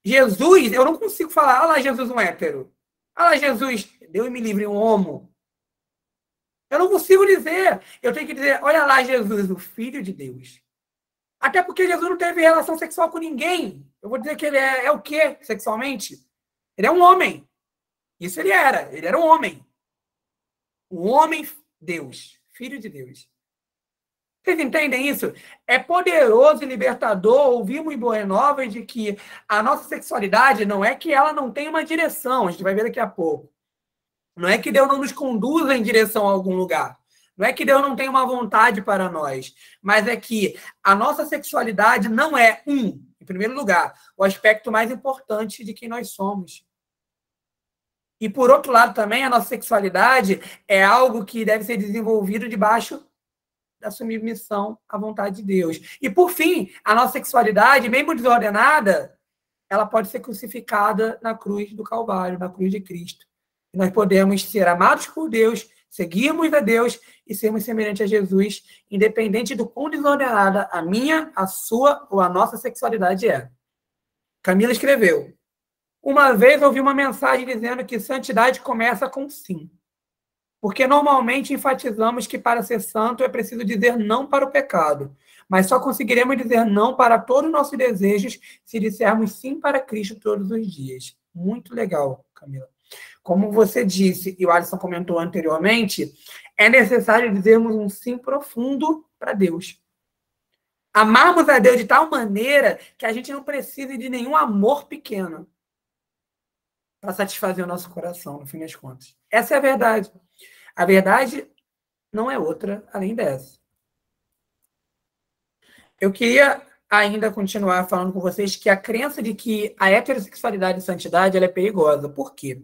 Jesus, eu não consigo falar, olha lá, Jesus, um hétero. Olha lá, Jesus, Deus me livre, um homo. Eu não consigo dizer. Eu tenho que dizer, olha lá, Jesus, o Filho de Deus. Até porque Jesus não teve relação sexual com ninguém. Eu vou dizer que ele é o quê, sexualmente? Ele é um homem. Isso ele era. Ele era um homem. Um homem, Deus. Filho de Deus. Vocês entendem isso? É poderoso e libertador ouvirmos em Boas Novas de que a nossa sexualidade não é que ela não tem uma direção. A gente vai ver daqui a pouco. Não é que Deus não nos conduza em direção a algum lugar. Não é que Deus não tem uma vontade para nós. Mas é que a nossa sexualidade não é, em primeiro lugar, o aspecto mais importante de quem nós somos. E, por outro lado, também, a nossa sexualidade é algo que deve ser desenvolvido debaixo da submissão à vontade de Deus. E, por fim, a nossa sexualidade, mesmo desordenada, ela pode ser crucificada na cruz do Calvário, na cruz de Cristo. E nós podemos ser amados por Deus, seguirmos a Deus e sermos semelhantes a Jesus, independente do quão desordenada a minha, a sua ou a nossa sexualidade é. Camila escreveu, uma vez ouvi uma mensagem dizendo que santidade começa com sim. Porque normalmente enfatizamos que para ser santo é preciso dizer não para o pecado, mas só conseguiremos dizer não para todos os nossos desejos se dissermos sim para Cristo todos os dias. Muito legal, Camila. Como você disse, e o Alisson comentou anteriormente, é necessário dizermos um sim profundo para Deus. Amarmos a Deus de tal maneira que a gente não precise de nenhum amor pequeno para satisfazer o nosso coração, no fim das contas. Essa é a verdade. A verdade não é outra além dessa. Eu queria ainda continuar falando com vocês que a crença de que a heterossexualidade e santidade ela é perigosa. Por quê?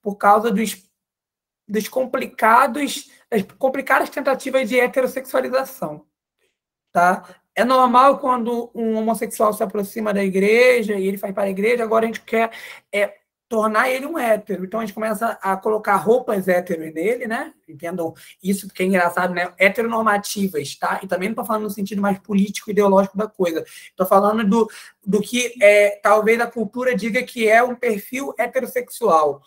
Por causa das complicadas tentativas de heterossexualização. Tá? É normal quando um homossexual se aproxima da igreja e ele vai para a igreja, agora a gente quer tornar ele um hétero. Então a gente começa a colocar roupas héteros nele, né? Entendam isso, porque é engraçado, né? Heteronormativas, tá? E também não estou falando no sentido mais político, ideológico da coisa. Estou falando do que talvez a cultura diga que é um perfil heterossexual.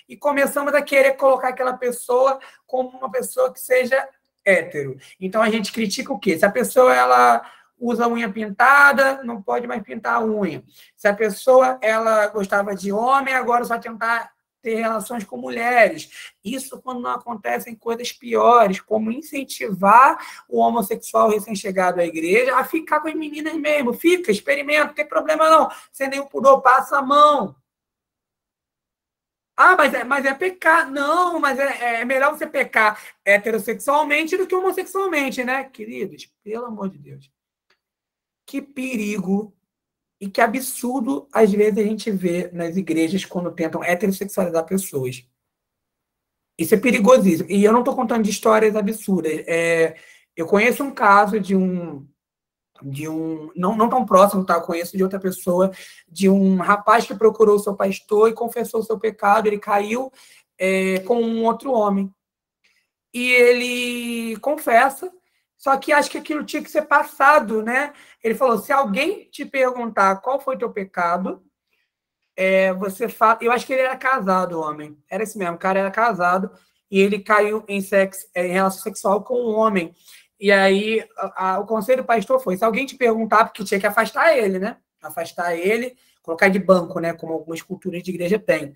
E começamos a querer colocar aquela pessoa como uma pessoa que seja hétero. Então a gente critica o quê? Se a pessoa ela usa unha pintada, não pode mais pintar a unha. Se a pessoa ela gostava de homem, agora só tentar ter relações com mulheres. Isso quando não acontecem coisas piores, como incentivar o homossexual recém-chegado à igreja a ficar com as meninas mesmo. Fica, experimenta, não tem problema não. Sem nenhum pudor, passa a mão. Ah, mas é pecar. Não, mas é melhor você pecar heterossexualmente do que homossexualmente, né, queridos? Pelo amor de Deus. Que perigo e que absurdo, às vezes, a gente vê nas igrejas quando tentam heterossexualizar pessoas. Isso é perigosíssimo. E eu não estou contando de histórias absurdas. Eu conheço um caso de um não tão próximo, tá? Eu conheço de outra pessoa, de um rapaz que procurou o seu pastor e confessou o seu pecado, ele caiu com um outro homem. E ele confessa, só que acho que aquilo tinha que ser passado, né? Ele falou, se alguém te perguntar qual foi teu pecado, você fala... Eu acho que ele era casado, o homem. Era esse mesmo, o cara era casado, e ele caiu em relação sexual com um homem. E aí, o conselho do pastor foi, se alguém te perguntar, porque tinha que afastar ele, né? Afastar ele, colocar de banco, né? Como algumas culturas de igreja têm.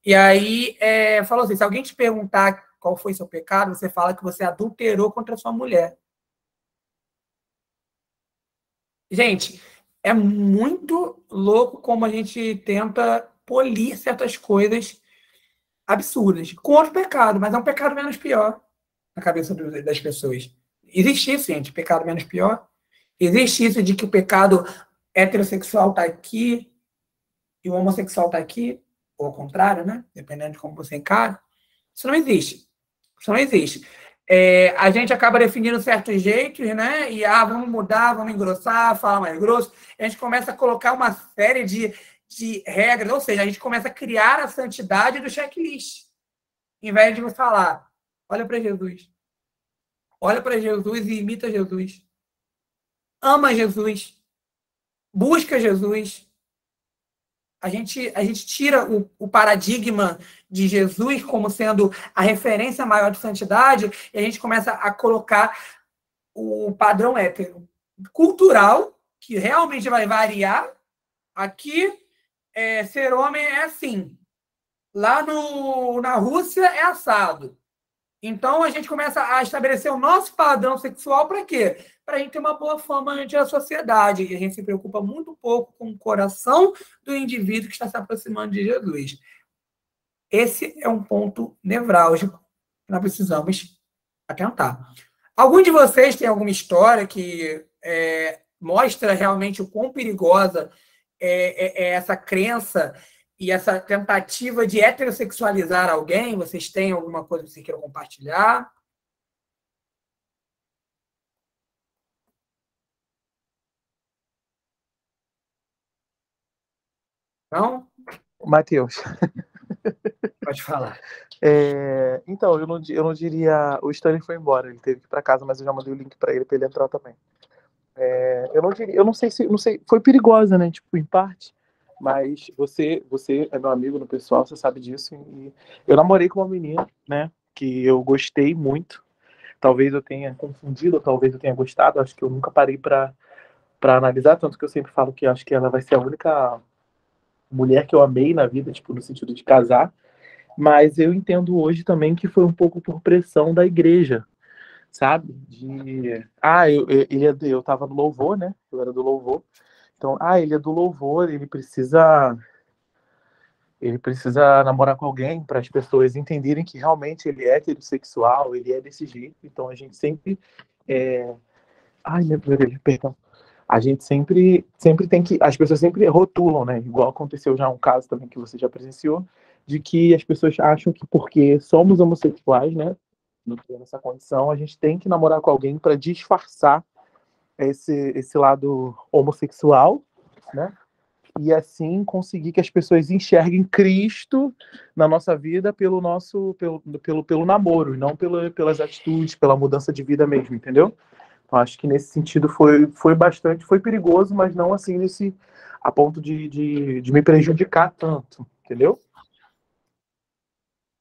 E aí, falou assim, se alguém te perguntar qual foi seu pecado, você fala que você adulterou contra a sua mulher. Gente, é muito louco como a gente tenta polir certas coisas absurdas com outro pecado, mas é um pecado menos pior na cabeça das pessoas. Existe isso, gente, pecado menos pior? Existe isso de que o pecado heterossexual está aqui e o homossexual está aqui? Ou ao contrário, né? Dependendo de como você encara. Isso não existe. Isso não existe. A gente acaba definindo certos jeitos, né? E vamos mudar, vamos engrossar, falar mais grosso. A gente começa a colocar uma série de regras, ou seja, a gente começa a criar a santidade do checklist. Em vez de falar, olha para Jesus. Olha para Jesus e imita Jesus. Ama Jesus. Busca Jesus. A gente tira o paradigma de Jesus como sendo a referência maior de santidade e a gente começa a colocar o padrão hétero cultural, que realmente vai variar. Aqui, ser homem é assim. Lá na Rússia é assado. Então, a gente começa a estabelecer o nosso padrão sexual para quê? Para a gente ter uma boa fama diante da sociedade. E a gente se preocupa muito pouco com o coração do indivíduo que está se aproximando de Jesus. Esse é um ponto nevrálgico que nós precisamos atentar. Algum de vocês tem alguma história que mostra realmente o quão perigosa é essa crença e essa tentativa de heterossexualizar alguém? Vocês têm alguma coisa que vocês queiram compartilhar? Não?
Matheus.
Pode falar.
Então, eu não diria... O Stanley foi embora, ele teve que ir para casa, mas eu já mandei o link para ele entrar também. Eu não sei, foi perigosa, né? Tipo, em parte. Mas você é meu amigo no pessoal, você sabe disso. E eu namorei com uma menina, né? Que eu gostei muito. Talvez eu tenha confundido, talvez eu tenha gostado. Acho que eu nunca parei para analisar, tanto que eu sempre falo que acho que ela vai ser a única mulher que eu amei na vida, tipo, no sentido de casar. Mas eu entendo hoje também que foi um pouco por pressão da igreja, sabe? Eu tava no louvor, né? Eu era do louvor. Então, ele é do louvor, ele precisa namorar com alguém para as pessoas entenderem que realmente ele é heterossexual, ele é desse jeito. Então a gente sempre ai, meu Deus, perdão. A gente sempre tem que. As pessoas sempre rotulam, né? Igual aconteceu já um caso também que você já presenciou, de que as pessoas acham que porque somos homossexuais, né? Nessa condição, a gente tem que namorar com alguém para disfarçar esse lado homossexual, né? E assim conseguir que as pessoas enxerguem Cristo na nossa vida pelo namoro, e não pelas atitudes, pela mudança de vida mesmo, entendeu? Então, acho que nesse sentido foi perigoso, mas não assim a ponto de me prejudicar tanto, entendeu?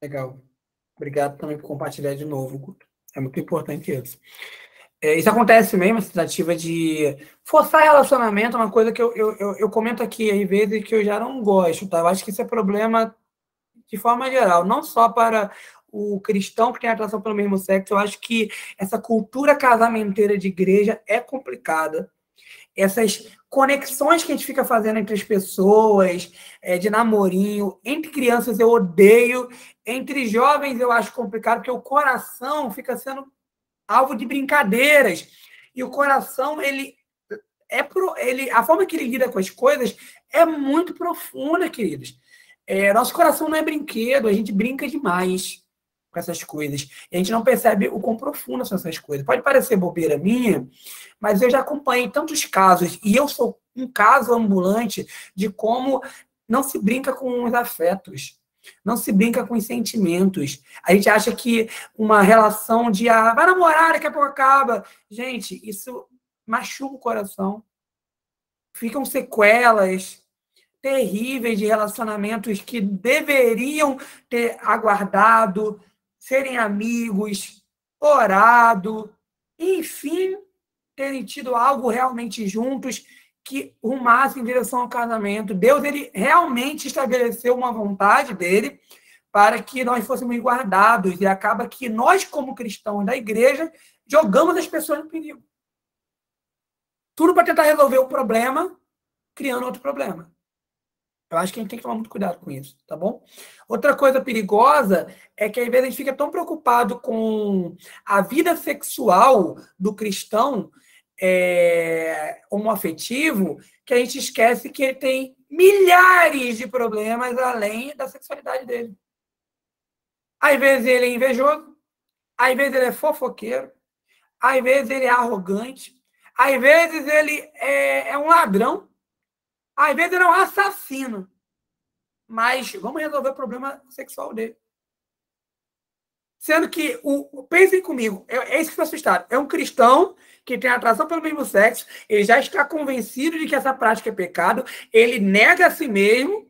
Legal. Obrigado também por compartilhar de novo, Guto. É muito importante isso. Isso acontece mesmo, essa tentativa de forçar relacionamento, é uma coisa que eu comento aqui às vezes que eu já não gosto, tá? Eu acho que isso é problema de forma geral, não só para o cristão que tem atração pelo mesmo sexo, eu acho que essa cultura casamenteira de igreja é complicada. Essas conexões que a gente fica fazendo entre as pessoas, de namorinho, entre crianças eu odeio, entre jovens eu acho complicado, porque o coração fica sendo alvo de brincadeiras. E o coração, a forma que ele lida com as coisas é muito profunda, queridos. Nosso coração não é brinquedo, a gente brinca demais com essas coisas. E a gente não percebe o quão profundas são essas coisas. Pode parecer bobeira minha, mas eu já acompanhei tantos casos, e eu sou um caso ambulante de como não se brinca com os afetos. Não se brinca com os sentimentos. A gente acha que uma relação de vai namorar, daqui a pouco acaba. Gente, isso machuca o coração. Ficam sequelas terríveis de relacionamentos que deveriam ter aguardado, serem amigos, orado, enfim, terem tido algo realmente juntos que rumasse em direção ao casamento. Deus, ele realmente estabeleceu uma vontade dele para que nós fôssemos guardados, e acaba que nós, como cristãos da igreja, jogamos as pessoas no perigo. Tudo para tentar resolver o problema, criando outro problema. Eu acho que a gente tem que tomar muito cuidado com isso, tá bom? Outra coisa perigosa é que, às vezes, a gente fica tão preocupado com a vida sexual do cristão homoafetivo que a gente esquece que ele tem milhares de problemas além da sexualidade dele. Às vezes ele é invejoso, às vezes ele é fofoqueiro, às vezes ele é arrogante, às vezes ele é um ladrão, às vezes ele é um assassino. Mas vamos resolver o problema sexual dele. Sendo que, pensem comigo, é isso que está assustado. É um cristão que tem atração pelo mesmo sexo, ele já está convencido de que essa prática é pecado, ele nega a si mesmo,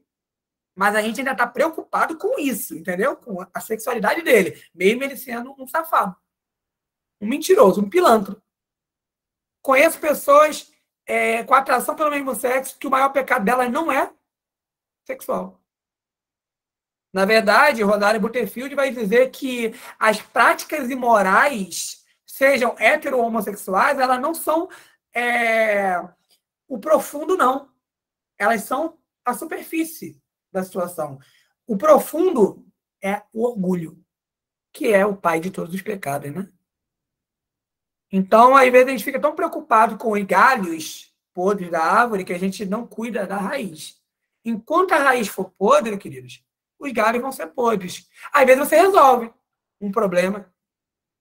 mas a gente ainda está preocupado com isso, entendeu? Com a sexualidade dele, mesmo ele sendo um safado, um mentiroso, um pilantra. Conheço pessoas com atração pelo mesmo sexo que o maior pecado delas não é sexual. Na verdade, Rosário Butterfield vai dizer que as práticas imorais, sejam hetero ou homossexuais, elas não são o profundo, não. Elas são a superfície da situação. O profundo é o orgulho, que é o pai de todos os pecados, né? Então, às vezes, a gente fica tão preocupado com os galhos podres da árvore que a gente não cuida da raiz. Enquanto a raiz for podre, queridos, os galhos vão ser podres. Às vezes você resolve um problema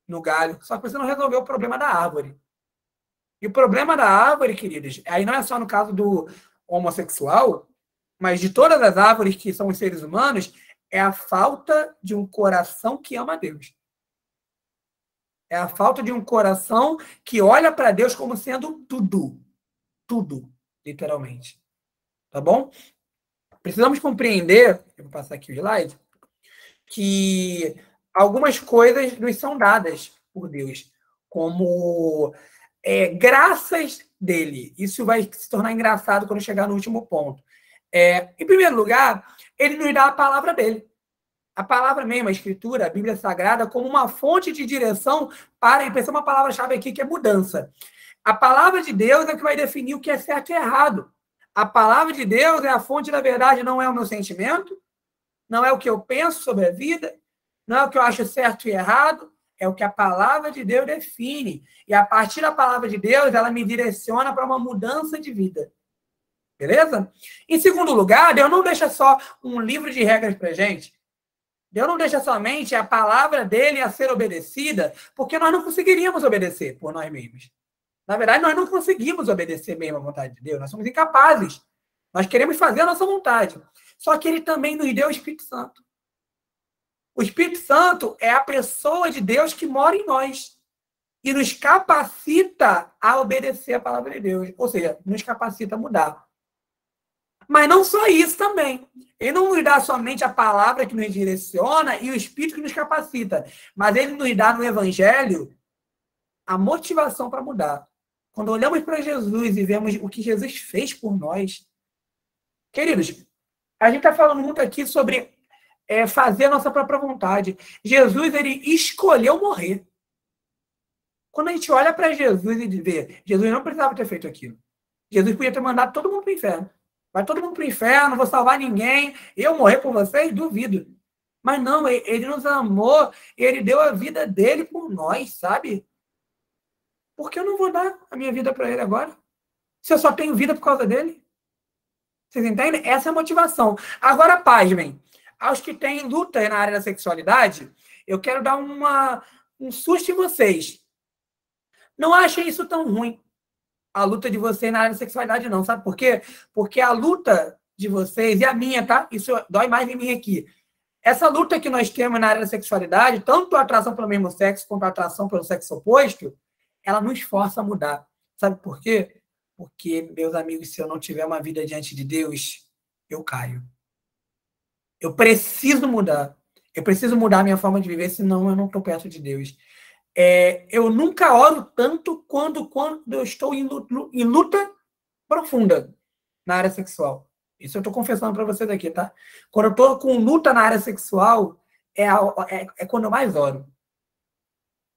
no galho, só que você não resolveu o problema da árvore. E o problema da árvore, queridos, aí não é só no caso do homossexual, mas de todas as árvores que são os seres humanos, é a falta de um coração que ama a Deus. É a falta de um coração que olha para Deus como sendo tudo. Tudo, literalmente. Tá bom? Precisamos compreender, eu vou passar aqui o slide, que algumas coisas nos são dadas por Deus, como graças dele. Isso vai se tornar engraçado quando chegar no último ponto. Em primeiro lugar, ele nos dá a palavra dele. a palavra mesmo, a Escritura, a Bíblia Sagrada, como uma fonte de direção para, e pensar uma palavra-chave aqui, que é mudança. A palavra de Deus é o que vai definir o que é certo e errado. A palavra de Deus é a fonte da verdade, não é o meu sentimento, não é o que eu penso sobre a vida, não é o que eu acho certo e errado, é o que a palavra de Deus define. E a partir da palavra de Deus, ela me direciona para uma mudança de vida. Beleza? Em segundo lugar, Deus não deixa só um livro de regras para a gente. Deus não deixa somente a palavra dele a ser obedecida, porque nós não conseguiríamos obedecer por nós mesmos. Na verdade, nós não conseguimos obedecer mesmo à vontade de Deus. Nós somos incapazes. Nós queremos fazer a nossa vontade. Só que ele também nos deu o Espírito Santo. O Espírito Santo é a pessoa de Deus que mora em nós e nos capacita a obedecer a palavra de Deus. Ou seja, nos capacita a mudar. Mas não só isso também. Ele não nos dá somente a palavra que nos direciona e o Espírito que nos capacita, mas ele nos dá no Evangelho a motivação para mudar. Quando olhamos para Jesus e vemos o que Jesus fez por nós, queridos, a gente está falando muito aqui sobre fazer a nossa própria vontade. Jesus, ele escolheu morrer. Quando a gente olha para Jesus e vê, Jesus não precisava ter feito aquilo. Jesus podia ter mandado todo mundo para o inferno. Vai todo mundo para o inferno, não vou salvar ninguém. Eu morrer por vocês? Duvido. Mas não, ele nos amou, ele deu a vida dele por nós, sabe? Por que eu não vou dar a minha vida para ele agora? Se eu só tenho vida por causa dele? Vocês entendem? Essa é a motivação. Agora, pasmem. Aos que têm luta na área da sexualidade, eu quero dar um susto em vocês. Não achem isso tão ruim. A luta de vocês na área da sexualidade, não. Sabe por quê? Porque a luta de vocês, e a minha, tá? Isso dói mais em mim aqui. Essa luta que nós temos na área da sexualidade, tanto a atração pelo mesmo sexo quanto a atração pelo sexo oposto, ela nos força a mudar. Sabe por quê? Porque, meus amigos, se eu não tiver uma vida diante de Deus, eu caio. Eu preciso mudar. Eu preciso mudar a minha forma de viver, senão eu não estou perto de Deus. Eu nunca oro tanto quando eu estou em luta profunda na área sexual. Isso eu estou confessando para vocês aqui, tá? Quando eu estou com luta na área sexual, é quando eu mais oro.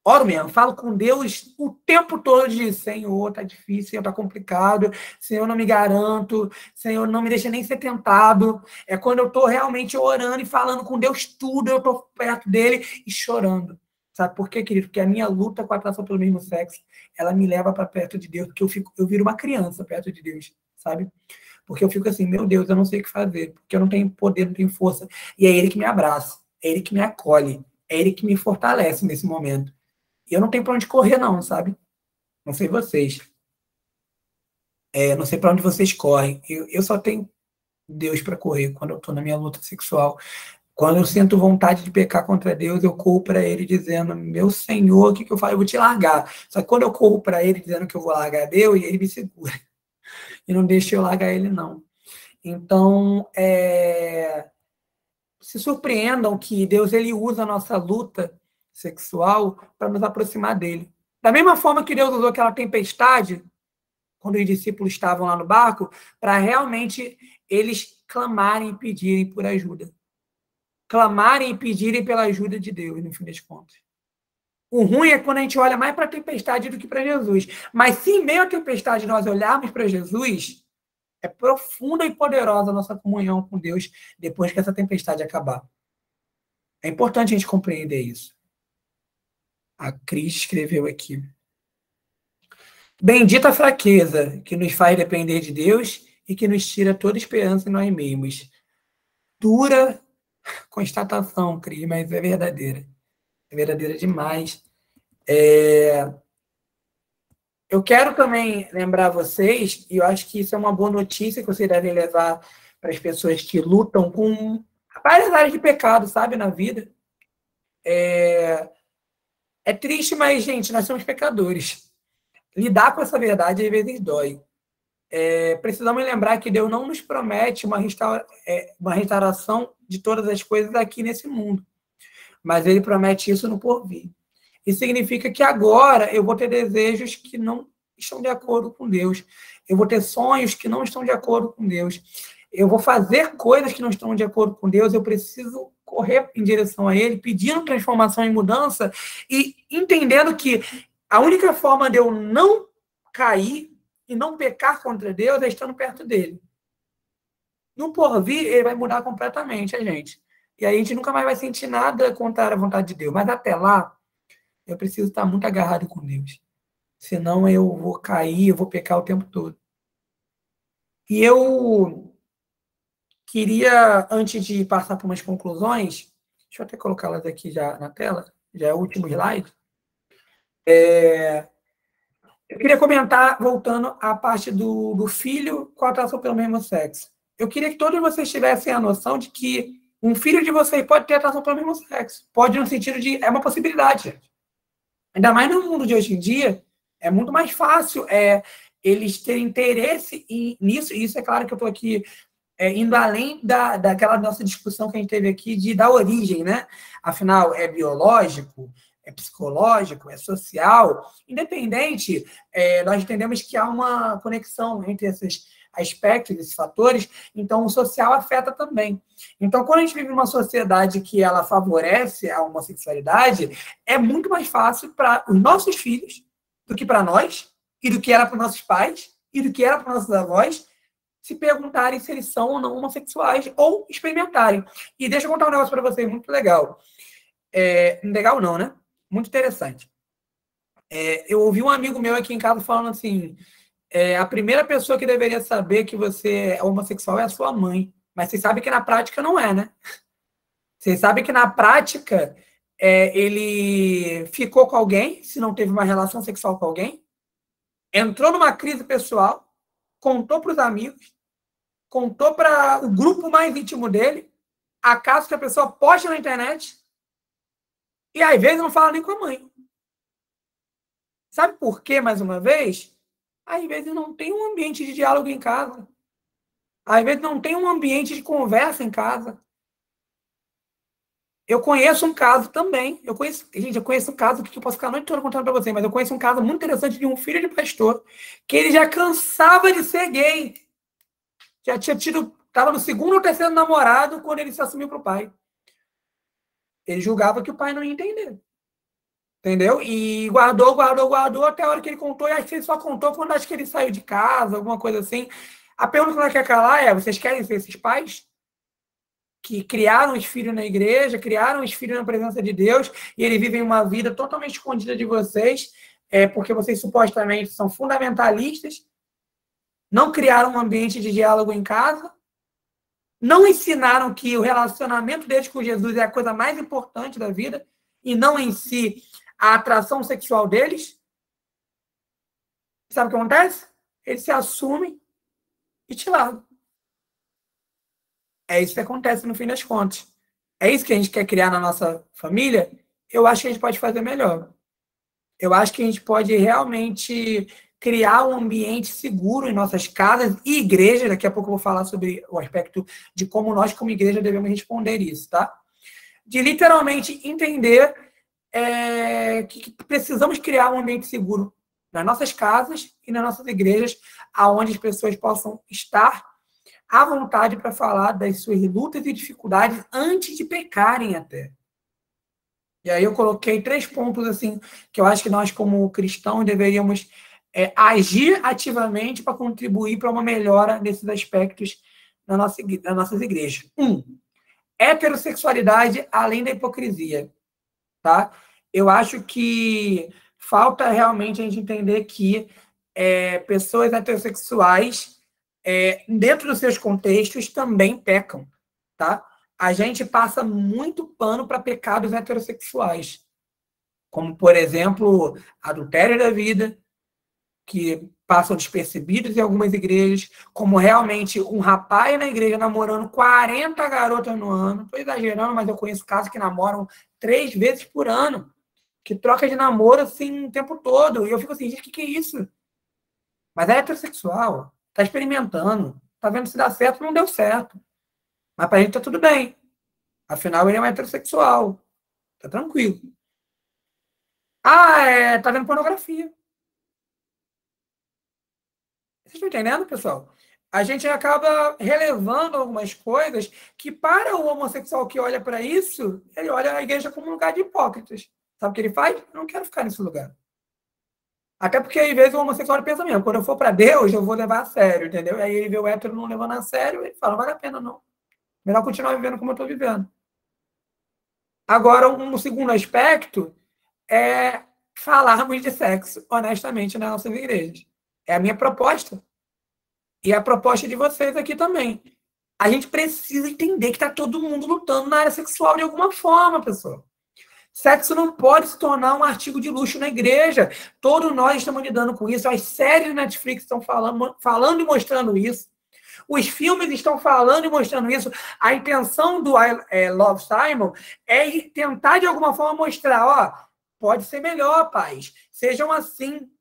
Oro mesmo, falo com Deus o tempo todo de Senhor, tá difícil, Senhor, tá complicado, Senhor, não me garanto, Senhor, não me deixa nem ser tentado. É quando eu estou realmente orando e falando com Deus tudo, eu estou perto dele e chorando. Sabe por quê, querido? Porque a minha luta com a atração pelo mesmo sexo, ela me leva para perto de Deus, porque eu viro uma criança perto de Deus, sabe? Porque eu fico assim, meu Deus, eu não sei o que fazer, porque eu não tenho poder, não tenho força. E é Ele que me abraça, é Ele que me acolhe, é Ele que me fortalece nesse momento. E eu não tenho para onde correr, não, sabe? Não sei vocês. Não sei para onde vocês correm. Eu só tenho Deus para correr quando eu estou na minha luta sexual. Quando eu sinto vontade de pecar contra Deus, eu corro para Ele dizendo, meu Senhor, o que eu faço? Eu vou te largar. Só que quando eu corro para Ele dizendo que eu vou largar Deus, Ele me segura. E não deixa eu largar Ele, não. Então, se surpreendam que Deus ele usa a nossa luta sexual para nos aproximar dele. Da mesma forma que Deus usou aquela tempestade, quando os discípulos estavam lá no barco, para realmente eles clamarem e pedirem por ajuda. Clamarem e pedirem pela ajuda de Deus, no fim das contas. O ruim é quando a gente olha mais para a tempestade do que para Jesus. Mas se em meio à tempestade nós olharmos para Jesus, é profunda e poderosa a nossa comunhão com Deus depois que essa tempestade acabar. É importante a gente compreender isso. A Cris escreveu aqui. Bendita a fraqueza que nos faz depender de Deus e que nos tira toda esperança em nós mesmos. Dura constatação, Cris, mas é verdadeira. É verdadeira demais. Eu quero também lembrar vocês, e eu acho que isso é uma boa notícia que vocês devem levar para as pessoas que lutam com várias áreas de pecado, sabe, na vida. É triste, mas, gente, nós somos pecadores. Lidar com essa verdade, às vezes, dói. Precisamos lembrar que Deus não nos promete uma restauração de todas as coisas aqui nesse mundo. Mas Ele promete isso no porvir. Isso significa que agora eu vou ter desejos que não estão de acordo com Deus. Eu vou ter sonhos que não estão de acordo com Deus. Eu vou fazer coisas que não estão de acordo com Deus. Eu preciso correr em direção a ele, pedindo transformação e mudança, e entendendo que a única forma de eu não cair e não pecar contra Deus é estando perto dele. No porvir, ele vai mudar completamente a gente. E aí a gente nunca mais vai sentir nada contra a vontade de Deus. Mas até lá, eu preciso estar muito agarrado com Deus. Senão eu vou cair, eu vou pecar o tempo todo. E eu queria, antes de passar por umas conclusões, deixa eu até colocá-las aqui já na tela, já é o último slide. Eu queria comentar, voltando à parte do filho com a atração pelo mesmo sexo. Eu queria que todos vocês tivessem a noção de que um filho de vocês pode ter atração pelo mesmo sexo. Pode no sentido de... É uma possibilidade, gente. Ainda mais no mundo de hoje em dia, é muito mais fácil eles terem interesse nisso. E isso é claro que eu estou aqui indo além daquela nossa discussão que a gente teve aqui da origem, né? Afinal, é biológico, é psicológico, é social. Independente, nós entendemos que há uma conexão entre esses aspectos, esses fatores, então o social afeta também. Então, quando a gente vive numa sociedade que ela favorece a homossexualidade, é muito mais fácil para os nossos filhos do que para nós, e do que era para os nossos pais, e do que era para os nossos avós, se perguntarem se eles são ou não homossexuais, ou experimentarem. E deixa eu contar um negócio para vocês muito legal. Legal não, né? Muito interessante. Eu ouvi um amigo meu aqui em casa falando assim, a primeira pessoa que deveria saber que você é homossexual é a sua mãe. Mas vocês sabem que na prática não é, né? Vocês sabem que na prática ele ficou com alguém, se não teve uma relação sexual com alguém, entrou numa crise pessoal, contou para os amigos, contou para o grupo mais íntimo dele, acaso que a pessoa posta na internet, e às vezes não fala nem com a mãe. Sabe por quê, mais uma vez? Às vezes não tem um ambiente de diálogo em casa. Às vezes não tem um ambiente de conversa em casa. Eu conheço um caso também. Eu conheço um caso que eu posso ficar a noite toda contando para você, mas eu conheço um caso muito interessante de um filho de pastor, que ele já cansava de ser gay. Já tinha tido, estava no segundo ou terceiro namorado quando ele se assumiu para o pai. Ele julgava que o pai não ia entender. Entendeu? E guardou até a hora que ele contou, e acho que ele só contou quando acho que ele saiu de casa, alguma coisa assim. A pergunta que ela quer calar é: vocês querem ser esses pais que criaram os filhos na igreja, criaram os filhos na presença de Deus, e eles vivem uma vida totalmente escondida de vocês, porque vocês supostamente são fundamentalistas, não criaram um ambiente de diálogo em casa, não ensinaram que o relacionamento deles com Jesus é a coisa mais importante da vida, e não em si a atração sexual deles? Sabe o que acontece? Eles se assumem e te largam. É isso que acontece no fim das contas. É isso que a gente quer criar na nossa família? Eu acho que a gente pode fazer melhor. Eu acho que a gente pode realmente criar um ambiente seguro em nossas casas e igrejas. Daqui a pouco eu vou falar sobre o aspecto de como nós, como igreja, devemos responder isso, tá? De literalmente entender que precisamos criar um ambiente seguro nas nossas casas e nas nossas igrejas, aonde as pessoas possam estar à vontade para falar das suas lutas e dificuldades antes de pecarem até. E aí eu coloquei 3 pontos assim que eu acho que nós, como cristãos, deveríamos agir ativamente para contribuir para uma melhora nesses aspectos nas nossas igrejas. 1. Heterossexualidade além da hipocrisia. Tá? Eu acho que falta realmente a gente entender que pessoas heterossexuais, dentro dos seus contextos, também pecam. Tá? A gente passa muito pano para pecados heterossexuais, como, por exemplo, adultério da vida, que passam despercebidos em algumas igrejas, como realmente um rapaz na igreja namorando 40 garotas no ano. Estou exagerando, mas eu conheço casos que namoram 3 vezes por ano, que troca de namoro assim o tempo todo. E eu fico assim, gente, o que é isso? Mas é heterossexual, está experimentando, está vendo se dá certo, não deu certo. Mas para a gente está tudo bem. Afinal, ele é um heterossexual. Tá tranquilo. Tá vendo pornografia. Vocês estão entendendo, pessoal? a gente acaba relevando algumas coisas que, para o homossexual que olha para isso, ele olha a igreja como um lugar de hipócritas. Sabe o que ele faz? Eu não quero ficar nesse lugar. Até porque, às vezes, o homossexual pensa mesmo, quando eu for para Deus, eu vou levar a sério, entendeu? Aí ele vê o hétero não levando a sério, ele fala, não vale a pena, não. Melhor continuar vivendo como eu estou vivendo. Agora, um segundo aspecto é falarmos de sexo, honestamente, nas nossas igrejas. É a minha proposta. E a proposta de vocês aqui também. A gente precisa entender que está todo mundo lutando na área sexual de alguma forma, pessoal. Sexo não pode se tornar um artigo de luxo na igreja. Todos nós estamos lidando com isso. As séries da Netflix estão falando e mostrando isso. Os filmes estão falando e mostrando isso. A intenção do Love, Simon é tentar, de alguma forma, mostrar, ó, pode ser melhor, pais. Sejam assim.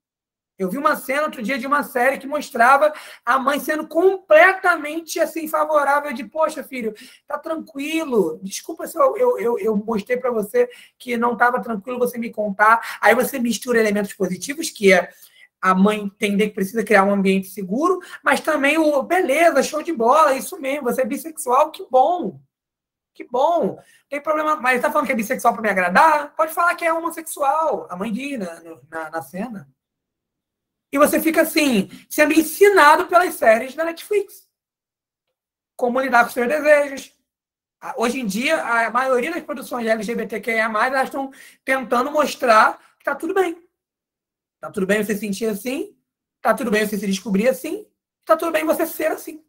Eu vi uma cena outro dia de uma série que mostrava a mãe sendo completamente assim favorável de, poxa, filho, tá tranquilo. Desculpa se eu mostrei para você que não estava tranquilo você me contar. Aí você mistura elementos positivos, que é a mãe entender que precisa criar um ambiente seguro, mas também o beleza, show de bola, isso mesmo, você é bissexual, que bom. Que bom. Não tem problema. Mas está falando que é bissexual para me agradar? Pode falar que é homossexual. A mãe diz na cena. E você fica assim, sendo ensinado pelas séries da Netflix. Como lidar com seus desejos. Hoje em dia, a maioria das produções LGBTQIA+, elas estão tentando mostrar que está tudo bem. Está tudo bem você se sentir assim, está tudo bem você se descobrir assim, está tudo bem você ser assim.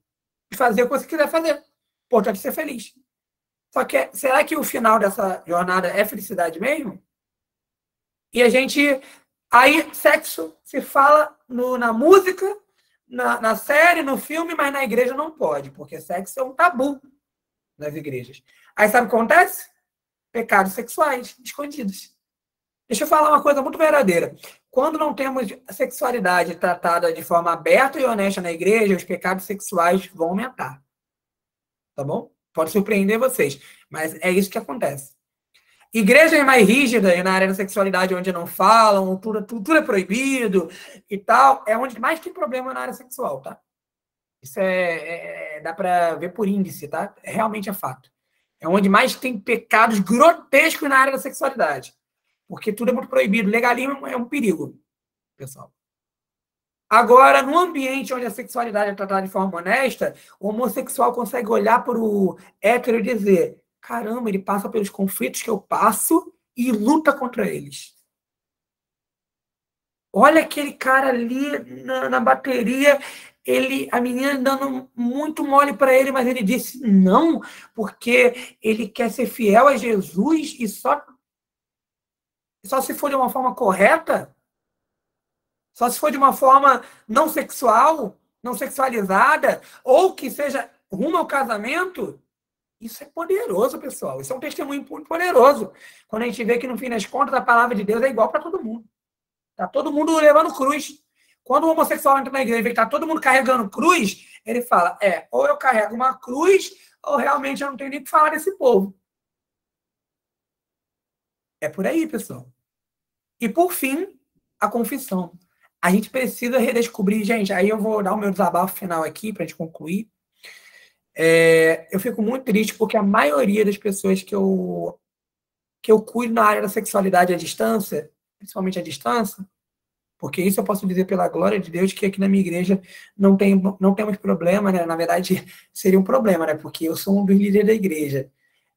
E fazer o que você quiser fazer. Importante é ser feliz. Só que, será que o final dessa jornada é felicidade mesmo? E a gente... Aí, sexo se fala na música, na série, no filme, mas na igreja não pode, porque sexo é um tabu nas igrejas. Aí sabe o que acontece? Pecados sexuais escondidos. Deixa eu falar uma coisa muito verdadeira. Quando não temos a sexualidade tratada de forma aberta e honesta na igreja, os pecados sexuais vão aumentar. Tá bom? Pode surpreender vocês, mas é isso que acontece. Igrejas mais rígidas na área da sexualidade, onde não falam, tudo é proibido e tal, é onde mais tem problema na área sexual, tá? Isso dá para ver por índice, tá? Realmente é fato. É onde mais tem pecados grotescos na área da sexualidade. Porque tudo é muito proibido. Legalismo é um perigo, pessoal. Agora, no ambiente onde a sexualidade é tratada de forma honesta, o homossexual consegue olhar para o hétero e dizer: caramba, ele passa pelos conflitos que eu passo e luta contra eles. Olha aquele cara ali na bateria, a menina dando muito mole para ele, mas ele disse não, porque ele quer ser fiel a Jesus e só se for de uma forma correta, só se for de uma forma não sexual, não sexualizada, ou que seja rumo ao casamento. Isso é poderoso, pessoal. Isso é um testemunho muito poderoso. Quando a gente vê que, no fim das contas, a palavra de Deus é igual para todo mundo. Está todo mundo levando cruz. Quando o homossexual entra na igreja e vê que está todo mundo carregando cruz, ele fala, ou eu carrego uma cruz, ou realmente eu não tenho nem o que falar desse povo. É por aí, pessoal. E, por fim, a confissão. A gente precisa redescobrir, gente, aí eu vou dar o meu desabafo final aqui para a gente concluir. Eu fico muito triste porque a maioria das pessoas que eu cuido na área da sexualidade à distância, principalmente à distância, porque isso eu posso dizer pela glória de Deus, que aqui na minha igreja não temos problema, né? Na verdade, seria um problema, né? Porque eu sou um dos líderes da igreja.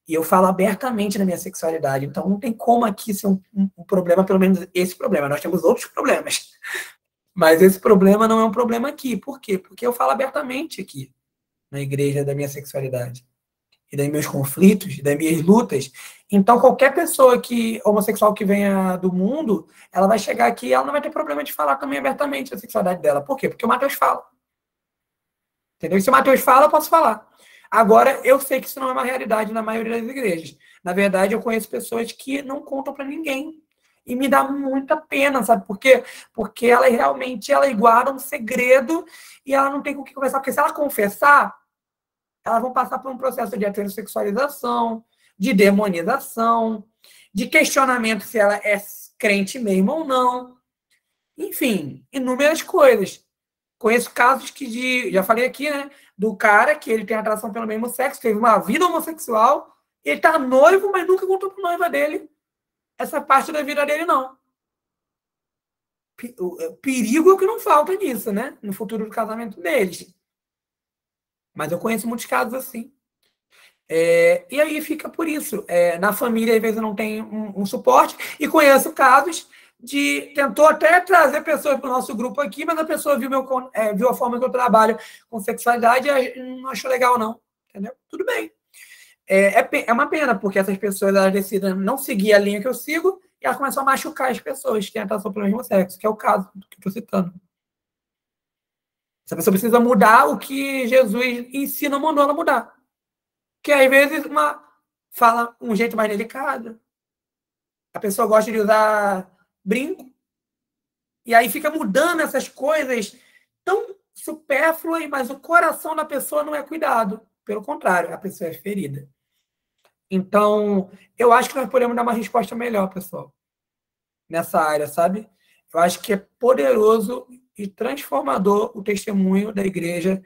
E eu falo abertamente na minha sexualidade. Então, não tem como aqui ser um problema, pelo menos esse problema. Nós temos outros problemas. Mas esse problema não é um problema aqui. Por quê? Porque eu falo abertamente aqui, na igreja, da minha sexualidade. E dos meus conflitos, das minhas lutas. Então, qualquer pessoa homossexual que venha do mundo, ela vai chegar aqui e ela não vai ter problema de falar também abertamente da sexualidade dela. Por quê? Porque o Mateus fala. Entendeu? E se o Mateus fala, eu posso falar. Agora, eu sei que isso não é uma realidade na maioria das igrejas. Na verdade, eu conheço pessoas que não contam para ninguém. E me dá muita pena, sabe por quê? Porque ela realmente guarda um segredo e ela não tem com o que conversar. Porque se ela confessar, elas vão passar por um processo de heterossexualização, de demonização, de questionamento se ela é crente mesmo ou não. Enfim, inúmeras coisas. Conheço casos já falei aqui, né? Do cara que ele tem atração pelo mesmo sexo, teve uma vida homossexual, ele tá noivo, mas nunca contou pra noiva dele essa parte da vida dele, não. O perigo é o que não falta nisso, né? No futuro do casamento deles. Mas eu conheço muitos casos assim. E aí fica por isso. Na família, às vezes, não tem um suporte. E conheço casos tentou até trazer pessoas para o nosso grupo aqui, mas a pessoa viu a forma que eu trabalho com sexualidade e não achou legal, não. Entendeu? Tudo bem. É uma pena, porque essas pessoas elas decidem não seguir a linha que eu sigo e elas começam a machucar as pessoas que têm atração pelo mesmo sexo, que é o caso que eu estou citando. Essa pessoa precisa mudar o que Jesus ensina, mandou ela mudar. Que às vezes fala um jeito mais delicado. A pessoa gosta de usar brinco. E aí fica mudando essas coisas tão supérfluas, mas o coração da pessoa não é cuidado. Pelo contrário, a pessoa é ferida. Então, eu acho que nós podemos dar uma resposta melhor, pessoal, nessa área, sabe? Eu acho que é poderoso e transformador o testemunho da igreja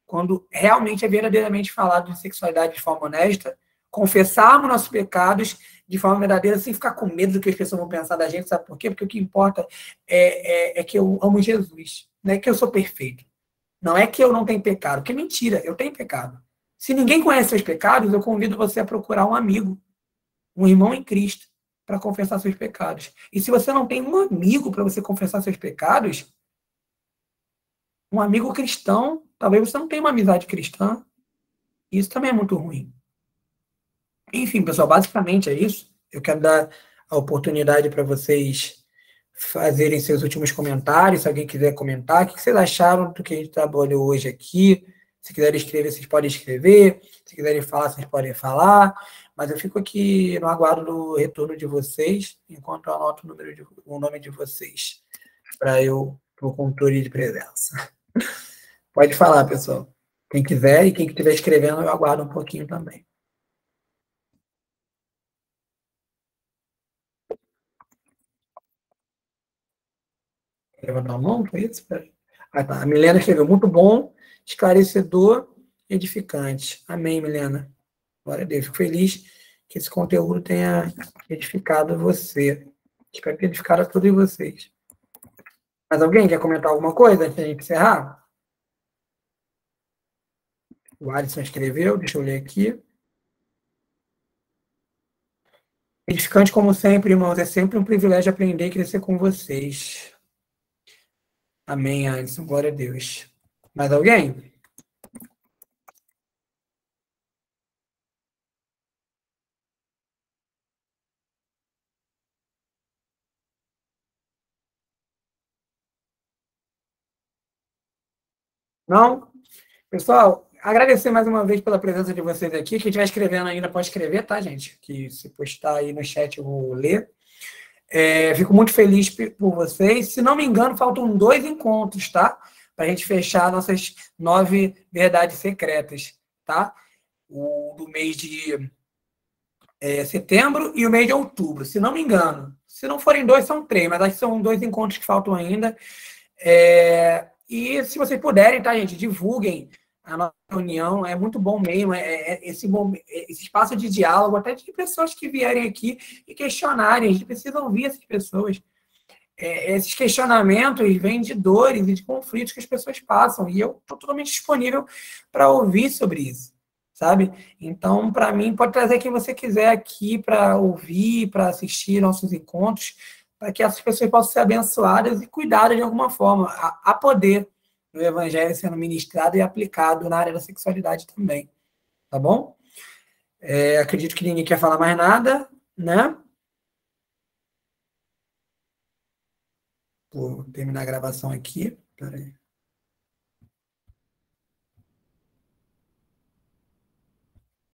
quando realmente é verdadeiramente falado de sexualidade de forma honesta, confessarmos nossos pecados de forma verdadeira, sem ficar com medo do que as pessoas vão pensar da gente, sabe por quê? Porque o que importa é que eu amo Jesus, não é que eu sou perfeito. Não é que eu não tenho pecado, que é mentira, eu tenho pecado. Se ninguém conhece seus pecados, eu convido você a procurar um amigo, um irmão em Cristo, para confessar seus pecados. E se você não tem um amigo para você confessar seus pecados, um amigo cristão, talvez você não tenha uma amizade cristã, isso também é muito ruim. Enfim, pessoal, basicamente é isso. Eu quero dar a oportunidade para vocês fazerem seus últimos comentários, se alguém quiser comentar, o que vocês acharam do que a gente trabalhou hoje aqui. Se quiserem escrever, vocês podem escrever. Se quiserem falar, vocês podem falar. Mas eu fico aqui no aguardo do retorno de vocês, enquanto eu anoto o nome de vocês, para o controle de presença. Pode falar, pessoal. Quem quiser e quem estiver escrevendo, eu aguardo um pouquinho também. Levantar a mão, foi isso? Tá. A Milena escreveu, muito bom, esclarecedor, edificante. Amém, Milena. Glória a Deus. Fico feliz que esse conteúdo tenha edificado você. Espero ter edificado a todos vocês. Mas alguém quer comentar alguma coisa antes de a gente encerrar? O Alisson escreveu, deixa eu ler aqui. Edificante, como sempre, irmãos, é sempre um privilégio aprender e crescer com vocês. Amém, Alisson. Glória a Deus. Mais alguém? Não? Pessoal, agradecer mais uma vez pela presença de vocês aqui. Quem estiver escrevendo ainda pode escrever, tá, gente? Que se postar aí no chat eu vou ler. Fico muito feliz por vocês. Se não me engano, faltam 2 encontros, tá? Para a gente fechar nossas 9 verdades secretas, tá? O do mês de setembro e o mês de outubro, se não me engano. Se não forem 2, são 3, mas acho que são 2 encontros que faltam ainda. E se vocês puderem, tá, gente, divulguem a nossa reunião, é muito bom mesmo, esse espaço de diálogo, até de pessoas que vierem aqui e questionarem, a gente precisa ouvir essas pessoas. Esses questionamentos vêm de dores e de conflitos que as pessoas passam, e eu estou totalmente disponível para ouvir sobre isso, sabe? Então, para mim, pode trazer quem você quiser aqui para ouvir, para assistir nossos encontros, para que essas pessoas possam ser abençoadas e cuidadas de alguma forma, a poder do evangelho sendo ministrado e aplicado na área da sexualidade também, tá bom? Acredito que ninguém quer falar mais nada, né? Vou terminar a gravação aqui, peraí.